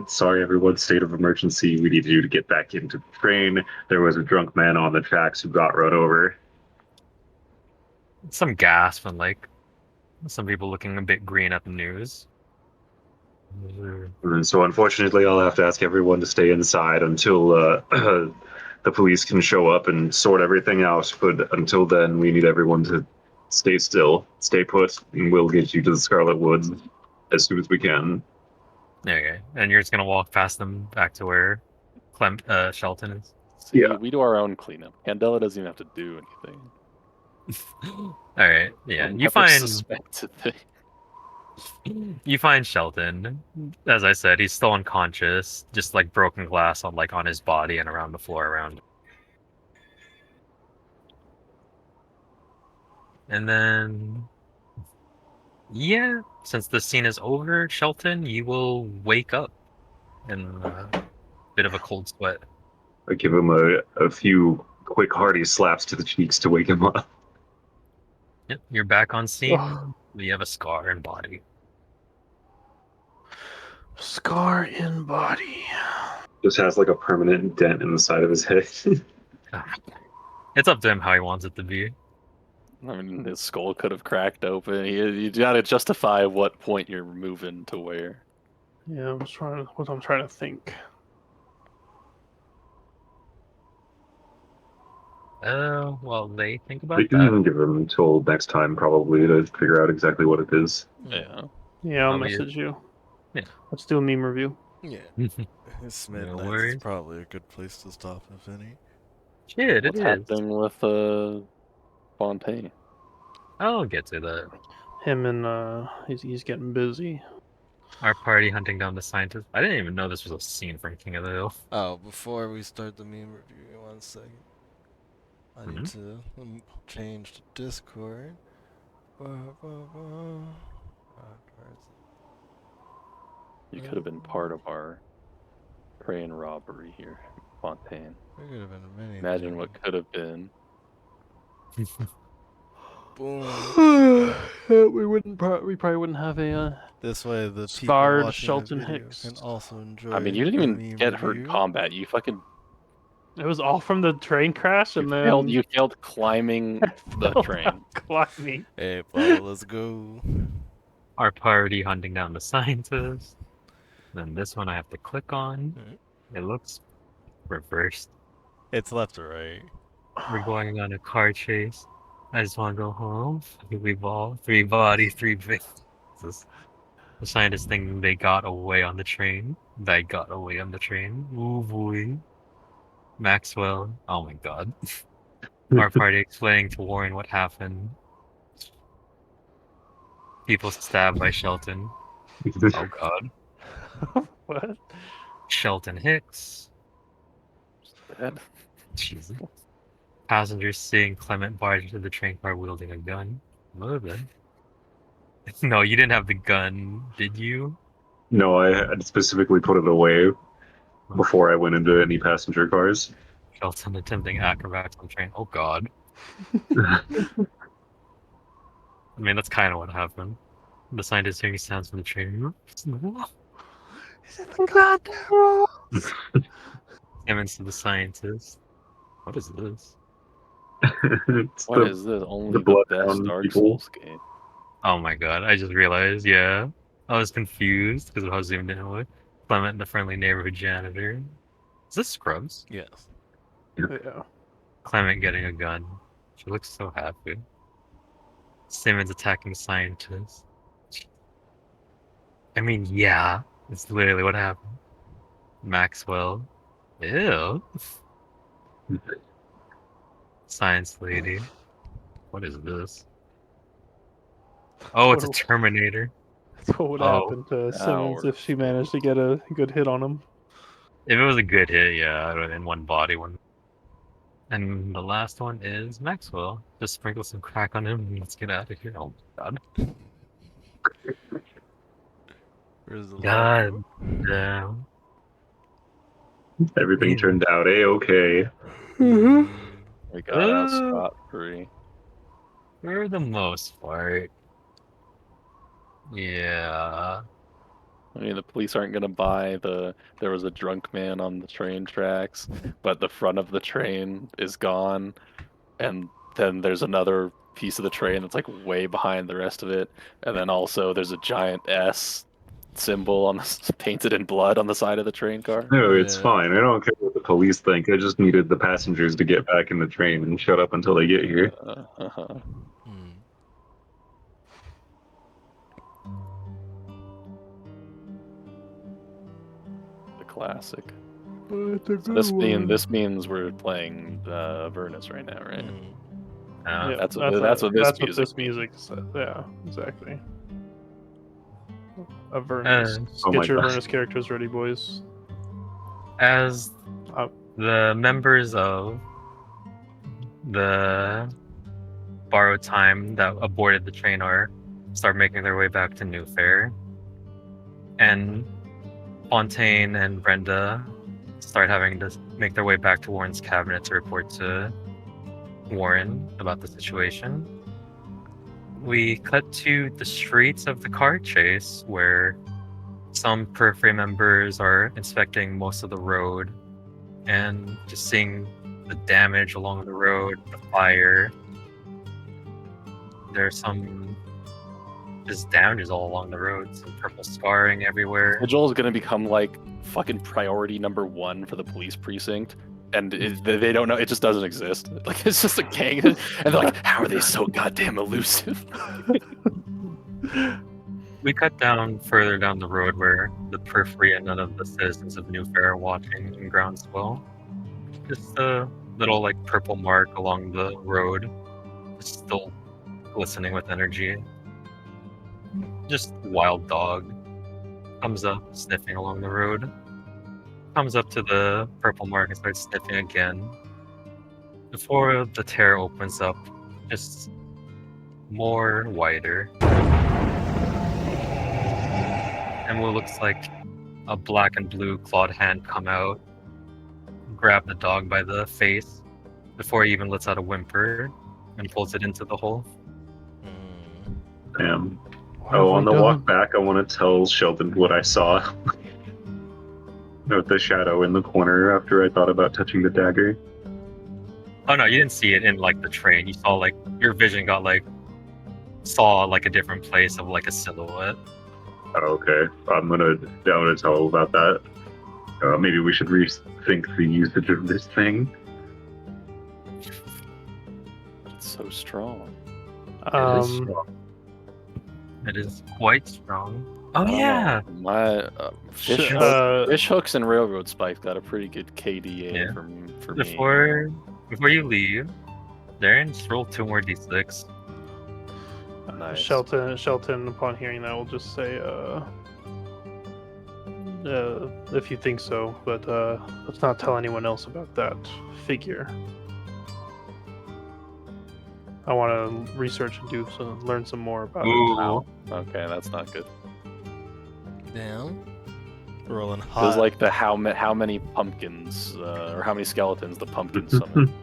sorry, everyone, state of emergency. We need you to get back into the train. There was a drunk man on the tracks who got run over. Some gasp and like some people looking a bit green at the news. And so, unfortunately, I'll have to ask everyone to stay inside until the police can show up and sort everything out. But until then, we need everyone to stay still, stay put, and we'll get you to the Scarlet Woods as soon as we can. Okay, and you're just gonna walk past them back to where Shelton is. See, Yeah. we do our own cleanup. Candela doesn't even have to do anything. All right, yeah. I'll You never find suspect a thing. you find Shelton. As I said, he's still unconscious, just like broken glass on his body and around the floor around. And then, yeah, since the scene is over, Shelton, you will wake up in a bit of a cold sweat. I give him a few quick, hearty slaps to the cheeks to wake him up. Yep, you're back on scene. Ugh. You have a scar and body. Scar in body. Just has like a permanent dent in the side of his head. It's up to him how he wants it to be. I mean, his skull could have cracked open. You got to justify what point you're moving to where. Yeah, I'm trying to think. Well, they think We about that. can give him until next time, probably, to figure out exactly what it is. Yeah. Yeah, I'll Probably is. message you. Yeah. Let's do a meme review. Yeah. It's No midnight. worries. It's probably a good place to stop, if any. Shit, What's it is. happening with Fontaine? I'll get to that. Him and he's getting busy. Our party hunting down the scientist. I didn't even know this was a scene from King of the Hill. Oh, before we start the meme review, 1 second. I need to change the Discord. You could have been part of our train robbery here, Fontaine. There could have been many. Imagine what could have been. Boom. we probably wouldn't have a This way, the people scarred watching Shelton the video Hicks. can also enjoy. I mean, you didn't the even meme get hurt in review. combat. You fucking It was all from the train crash, and then you failed climbing the fell train. down climbing. Hey, Paul, let's go. Our party hunting down the scientist. Then this one I have to click on. It looks reversed. It's left or right. We're going on a car chase. I just want to go home. We've all 3 bodies, 3 victims. The scientist thinking they got away on the train. They got away on the train. Ooh boy. Maxwell. Oh my god. Our party explaining to Warren what happened. People stabbed by Shelton. Oh god. What? Shelton Hicks. Dead. Jesus. Passengers seeing Clement barge into the train car wielding a gun. Well then. No, you didn't have the gun, did you? No, I had specifically put it away before I went into any passenger cars. Shelton attempting acrobatics on train. Oh god. I mean, that's kind of what happened. The scientist hearing sounds from the train. Is it the goddamn Simmons to the scientist. What is this? It's What is this? Only the best Bloodhound Dark people. Souls game. Oh my god, I just realized, yeah. I was confused because of how zoomed in it was. Clement, the friendly neighborhood janitor. Is this Scrubs? Yes. Yeah. Clement getting a gun. She looks so happy. Simmons attacking scientists. I mean, yeah. It's literally what happened. Maxwell. Ew. Science lady. What is this? Oh, it's a What- Terminator. That's what would Oh. happen to That Simmons if works. she managed to get a good hit on him. If it was a good hit, yeah, in one body, one. And the last one is Maxwell. Just sprinkle some crack on him and let's get out of here. Oh my god. Where's the God damn. Everything Jesus. turned out a-okay. We got out scot-free. For the most part. Yeah. I mean, the police aren't gonna buy there was a drunk man on the train tracks, but the front of the train is gone, and then there's another piece of the train that's like way behind the rest of it, and then also there's a giant S symbol on painted in blood on the side of the train car. No, it's Yeah. fine. I don't care what the police think. I just needed the passengers to get back in the train and shut up until they get here. Hmm. The classic. But the So this means we're playing Avernus right now, right? Hmm. Yeah, That's what this music music said. Yeah, exactly. Avernus. Oh Get my your gosh. Avernus characters ready, boys. As Uh, the members of the borrowed time that aborted the train are start making their way back to New Fair, and Fontaine and Brenda start having to make their way back to Warren's cabinet to report to Warren about the situation. We cut to the streets of the car chase where some periphery members are inspecting most of the road and just seeing the damage along the road, the fire. There's some just damages all along the road, some purple scarring everywhere. Vigil is gonna become like fucking priority #1 for the police precinct, and they don't know. It just doesn't exist. Like it's just a gang, and they're like, how are they so goddamn elusive? We cut down further down the road where the periphery and none of the citizens of New Fair are watching in groundswell. Just a little like purple mark along the road, just still glistening with energy. Just wild dog comes up, sniffing along the road. Comes up to the purple mark and starts sniffing again. Before the tear opens up, just more wider. And what looks like a black and blue clawed hand come out, grab the dog by the face before he even lets out a whimper and pulls it into the hole. Hmm. Damn. what Oh, have on we the done? walk back, I want to tell Sheldon what I saw. With the shadow in the corner after I thought about touching the dagger. Oh no, you didn't see it in like the train. You saw like your vision got like saw like a different place of like a silhouette. Oh, okay. I'm gonna tell about that. Maybe we should rethink the usage of this thing. It's so strong. It is quite strong. Oh I don't yeah, know. My fish, fish hooks and railroad spikes got a pretty good KDA Yeah. for me. Before you leave, Darren, just roll 2 more d6. Nice. Shelton, upon hearing that, will just say, if you think so, but let's not tell anyone else about that figure. I want to research and learn some more about it. Ooh. Okay, that's not good. Damn. Rolling It hot. was like the how many pumpkins or how many skeletons the pumpkin summoned.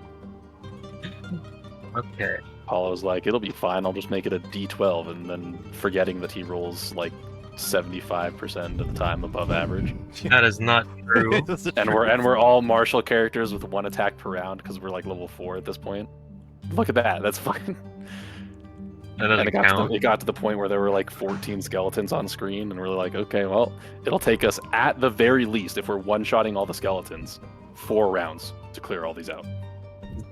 Okay. Apollo's like, it'll be fine. I'll just make it a D12, and then forgetting that he rolls like 75% of the time above average. That is not true. And we're all martial characters with 1 attack per round because we're like level 4 at this point. Look at that. That's fine. That doesn't And count. it got to the point where there were like 14 skeletons on screen, and we're like, okay, well, it'll take us at the very least, if we're one-shotting all the skeletons, 4 rounds to clear all these out.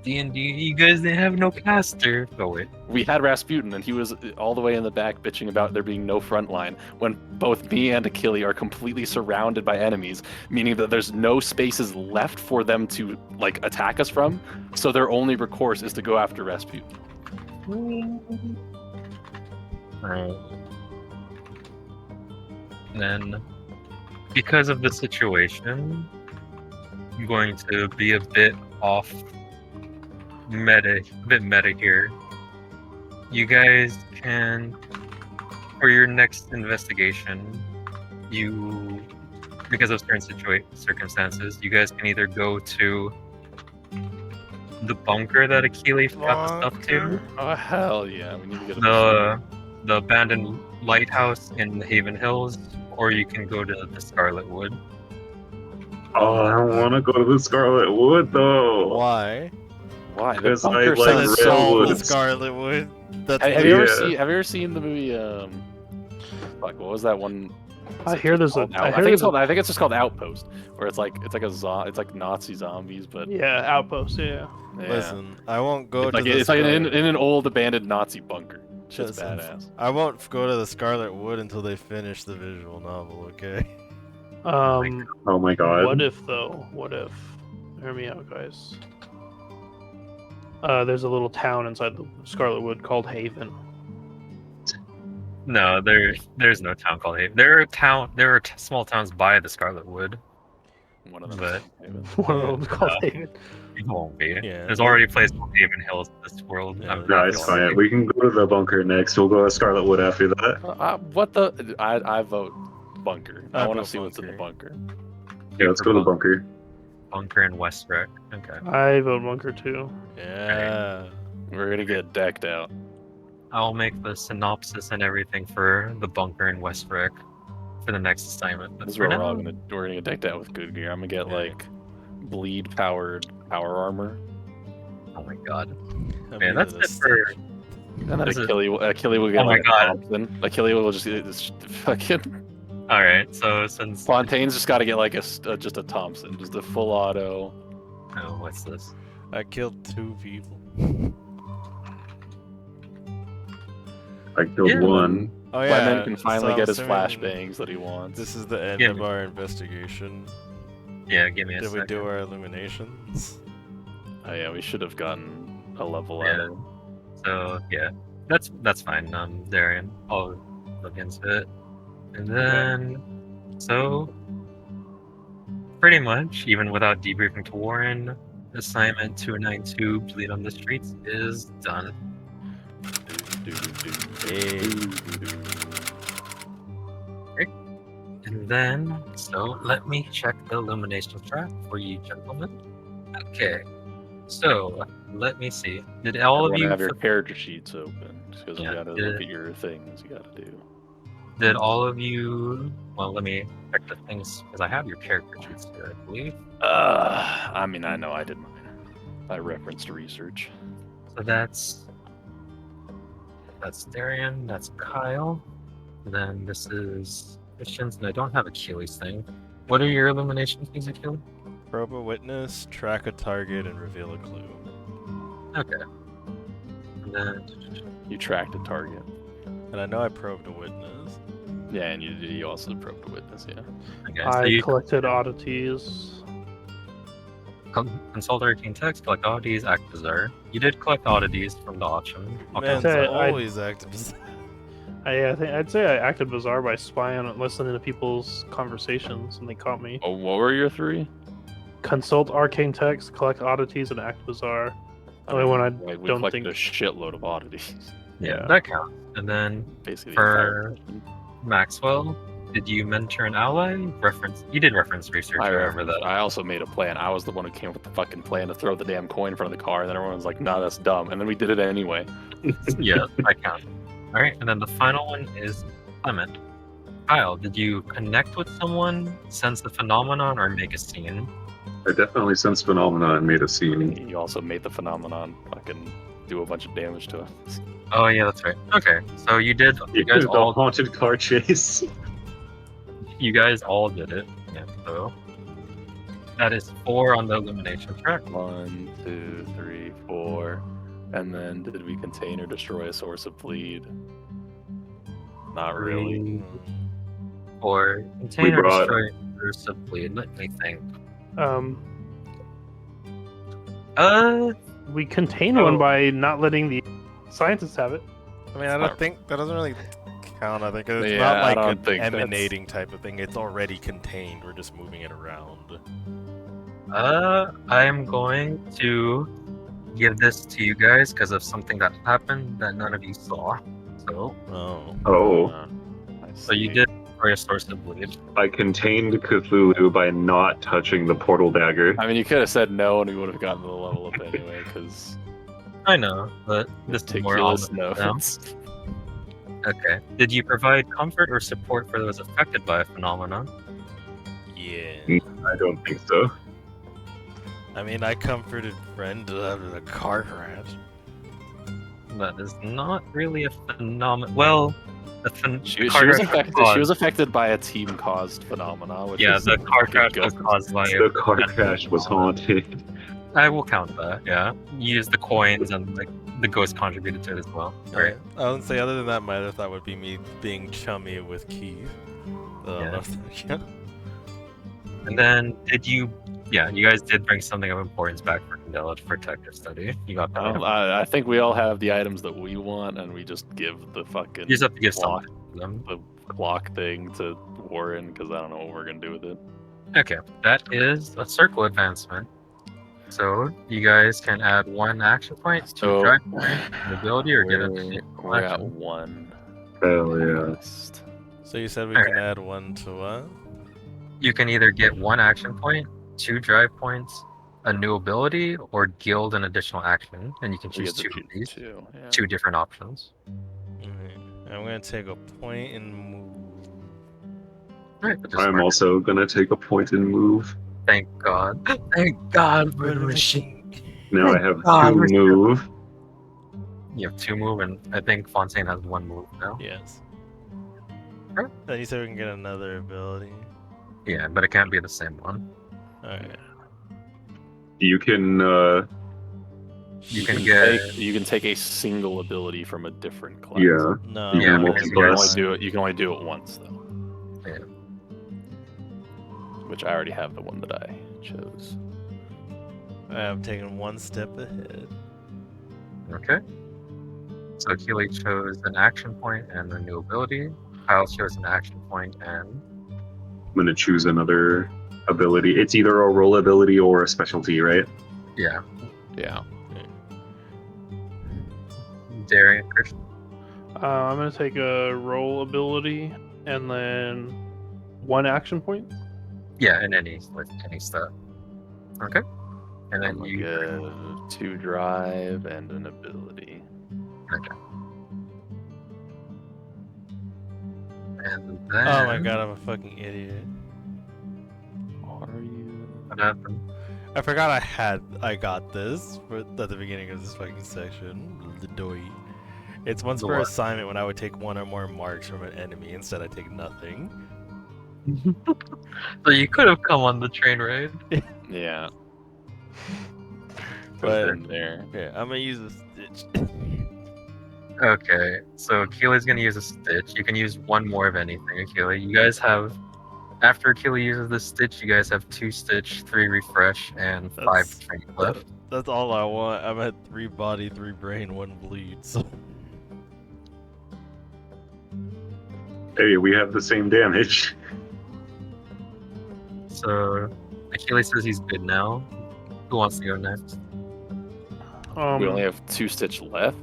D&D, you guys didn't have no caster. Oh wait. We had Rasputin, and he was all the way in the back bitching about there being no front line, when both me and Achille are completely surrounded by enemies, meaning that there's no spaces left for them to like attack us from, so their only recourse is to go after Rasputin. Alright. Then, because of the situation, I'm going to be a bit meta here. You guys can, for your next investigation, because of certain circumstances, you guys can either go to the bunker that Achille got the stuff to, Oh hell yeah, we need to get a the abandoned lighthouse in the Haven Hills, or you can go to the Scarlet Wood. Oh, I don't want to go to the Scarlet Wood though. Why? Why? The Because I bunker like sounds Let's solve the redwoods. Scarlet Wood. That's Have you Yeah. ever seen the movie? Fuck, what was that one? I hear there's a. I think it's just called Outpost, where it's like Nazi zombies, but Yeah, outpost. Yeah. yeah. Listen, I won't go It's like, to the it's like in Scarlet- an old abandoned Nazi bunker. Shit's Listen, badass. I won't go to the Scarlet Wood until they finish the visual novel, okay? Oh my god. What if though? What if? Hear me out, guys. There's a little town inside the Scarlet Wood called Haven. No, there's no town called Haven. There are small towns by the Scarlet Wood. One of them. But One of them's called Haven. it won't be. Yeah. There's already a place called Haven Hills in this world. Yeah, No, it's fine. We can go to the bunker next. We'll go to Scarlet Wood after that. What the? I vote bunker. I I'd want to vote see what's in the bunker. Yeah, let's go to the bunker. Bunker in Westrek. Okay. I vote bunker too. Yeah. We're gonna get decked out. I'll make the synopsis and everything for the bunker in Westrek for the next assignment. But This is for where now, we're gonna get decked out with good gear. I'm gonna get Yeah. like bleed powered power armor, oh my god. I'm Man, that's into it this for. and then That's it. Achille will get Oh my like God. a Thompson. Achille will just get this fucking. Alright, so since. Fontaine's just got to get like just a Thompson, just a full auto. Oh, what's this? I killed 2 people. I killed Yeah. one. Oh Wyman can finally so get his I'm flashbangs that he wants. This is the end Yeah. of our investigation. Yeah, give me a Did we second. do our illuminations? Oh yeah, we should have gotten a level Yeah. out of it. So yeah, that's fine. Darian, I'll look into it, and then so pretty much even without debriefing to Warren, assignment 292 Bleed on the Streets is done. And then so let me check the illumination track for you gentlemen. Okay, so let me see. Did all of you have your character sheets open because Yeah, you gotta yeah. look at your things. You gotta do. Did all of you? Well, let me check the things because I have your character sheets here, I believe. I mean, I know I did mine. I referenced research. So that's Darian. That's Kyle. Then this is Christian's, and I don't have Achilles thing. What are your illumination things, Achilles? Probe a witness, track a target, and reveal a clue. Okay. And then You tracked a target. And I know I probed a witness. Yeah, and you also probed a witness. Yeah. okay, so I you, collected oddities. consult arcane text, collect oddities, act bizarre. You did collect oddities from the auction. I'll count Man's say that. always active. I'd say I acted bizarre by spying on listening to people's conversations, and they caught me. Oh, what were your three? Consult arcane text, collect oddities, and act bizarre. Only one I we don't collected think- a shitload of oddities. Yeah. That counts. And then Basically, the For- entire session. Maxwell, did you mentor an ally? You did reference research. I I remember referenced- that. I also made a plan. I was the one who came up with the fucking plan to throw the damn coin in front of the car, and then everyone was like, "Nah, that's dumb." And then we did it anyway. Yeah, I count. All right, and then the final one is Clement. Kyle, did you connect with someone, sense the phenomenon, or make a scene? I definitely sensed phenomena and made a scene. You also made the phenomenon fucking do a bunch of damage to us. Oh yeah, that's right. Okay, so you did. You guys The all. haunted car chase. You guys all did it. Yeah. So that is 4 on the elimination track. 1, 2, 3, 4. And then did we contain or destroy a source of bleed? Not really. 4. Contain or brought- destroy source of bleed. Let me think. We contain Oh. one by not letting the scientists have it. I mean, I don't think that doesn't really count. I think 'cause it's Yeah, not I like don't an think that's- emanating type of thing. It's already contained. We're just moving it around. I am going to give this to you guys because of something that happened that none of you saw. So, Oh, I so you see. did destroy a source of bleed. I contained Cthulhu by not touching the portal dagger. I mean, you could have said no, and we would have gotten to the level up anyway. Because I know, but this is more meticulous ominous now. notes. Okay. Did you provide comfort or support for those affected by a phenomenon? Yeah. I don't think so. I mean, I comforted friend after a car crash. That is not really a phenomenon. Well, the She was car crash affected. caused- She was affected by a team-caused phenomena. Which Yeah, is the car fucking crash was ghosts. caused by. The car crash was haunted. I will count that. Yeah, you used the coins and like the ghost contributed to it as well. Right. I would say, other than that, my other thought would be me being chummy with Keith. Yeah. And then did you? Yeah, you guys did bring something of importance back for Candela to protect her study. You got that. I think we all have the items that we want, and we just give the fucking You just have to give clock, something to them. the clock thing to Warren, because I don't know what we're gonna do with it. Okay, that is a circle advancement. So you guys can add 1 action point to So, drive point, an ability, or get We're, a we're at action. 1. Hell yeah. List. So you said we Alright. can add 1 to what? You can either get 1 action point, 2 drive points, a new ability, or guild an additional action, and you can We choose get to 2 of choose these, 2. Yeah. 2 different options. I'm gonna take a point and move. Alright, but just I'm mark it. also gonna take a point and move. Thank God. Thank God for the machine. Now I have God, 2 we're still- move. You have 2 move, and I think Fontaine has 1 move now. Yes. Sure. Then you said we can get another ability. Yeah, but it can't be the same one. Alright. You can You can get. You can take a single ability from a different class. yeah. No. You Yeah, can but multi You can only class. do it. You can only do it once though. Yeah. Which I already have the one that I chose. I'm taking 1 step ahead. Okay. So Keely chose an action point and a new ability. Kyle chose an action point and I'm gonna choose another ability. It's either a roll ability or a specialty, right? yeah, Yeah. Darian Christian. I'm gonna take a roll ability and then 1 action point. Yeah, and any stuff. Okay. And I'm then gonna you. get 2 drive and an ability. Okay. And then. Oh my god, I'm a fucking idiot. Are you? What happened? I forgot I got this at the beginning of this fucking section. The doi. It's once The per what? assignment when I would take 1 or more marks from an enemy. Instead, I take nothing. So you could have come on the train ride. Yeah. But in there. yeah, I'm gonna use a stitch. Okay, so Keely's gonna use a stitch. You can use 1 more of anything, Keely. You guys have After Achille uses the stitch, you guys have 2 stitch, 3 refresh, and 5 That's- train left. That's all I want. I'm at 3 body, 3 brain, 1 bleed. So Hey, we have the same damage. So Achille says he's good now. Who wants to go next? We only have 2 stitch left.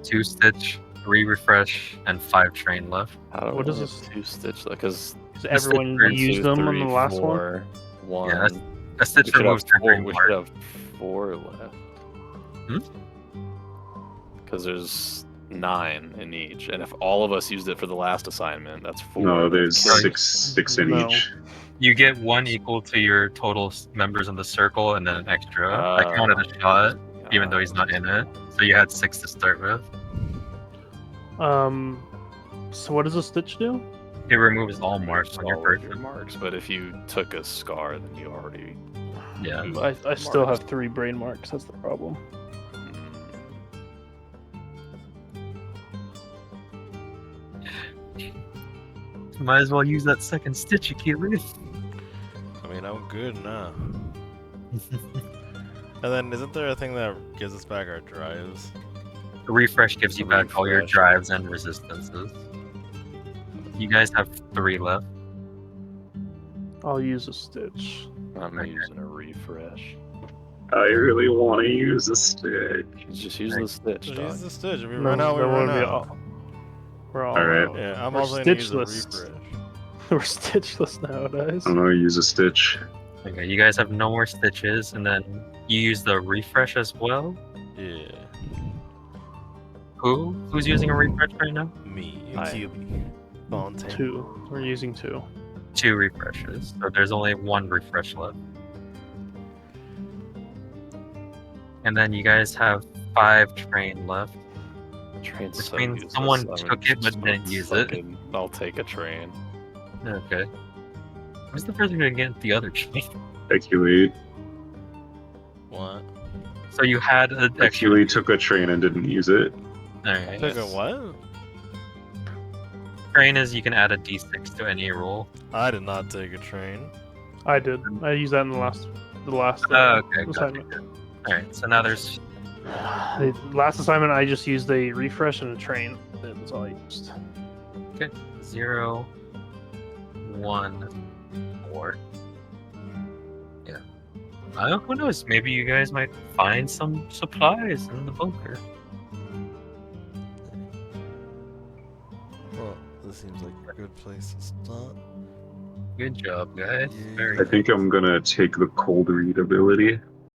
2 stitch, 3 refresh, and 5 train left. How do What we is only this? have 2 stitch left? Because Because everyone One, used them on the last one. 1. Yeah, a stitch We should removes have 4. train We mark. should have 4 left. Hmm? Because there's 9 in each, and if all of us used it for the last assignment, that's 4. No, there's Killing- six in No. each. You get 1 equal to your total members in the circle, and then an extra. I counted a shot, even though he's not in it. So you had 6 to start with. So what does a stitch do? It removes all marks on your all of person. marks, but if you took a scar, then you already. Yeah. I still have 3 brain marks. That's the problem. Might as well use that second stitch, Achille. I mean, I'm good now. And then, isn't there a thing that gives us back our drives? The refresh gives you back all your Refresh. drives and resistances. You guys have 3 left. I'll use a stitch. I'm Okay. using a refresh. I really want to use a stick. Just use the stitch, Just dog. use the stitch. If we No, run out, we then run we'll be out. all- We're all Alright. out. Yeah, I'm We're also gonna use a stitchless. refresh. We're stitchless nowadays. I'm gonna use a stitch. Okay, you guys have no more stitches, and then you use the refresh as well. Yeah, Who's using a refresh right now? me, I- Achille, Fontaine. 2. We're using 2. 2 refreshes, so there's only 1 refresh left. And then you guys have 5 train left. Train's Which so means useless. someone I'm took it but just gonna didn't use it. fucking- I'll take a train. Okay. Who's the person gonna get the other train? Achille. What? So you had an extra. Achille took a train and didn't use it. Alright. Took a what? Train is you can add a d6 to any roll. I did not take a train. I did. I used that in the last Okay, assignment. gotcha. Alright, so now there's The last assignment, I just used a refresh and a train. That's all I used. 0, 1, 4. Yeah. Who knows? Maybe you guys might find some supplies in the bunker. Well, this seems like a good place to start. Good job, guys. Yeah. Very I think I'm gonna take the cold read ability.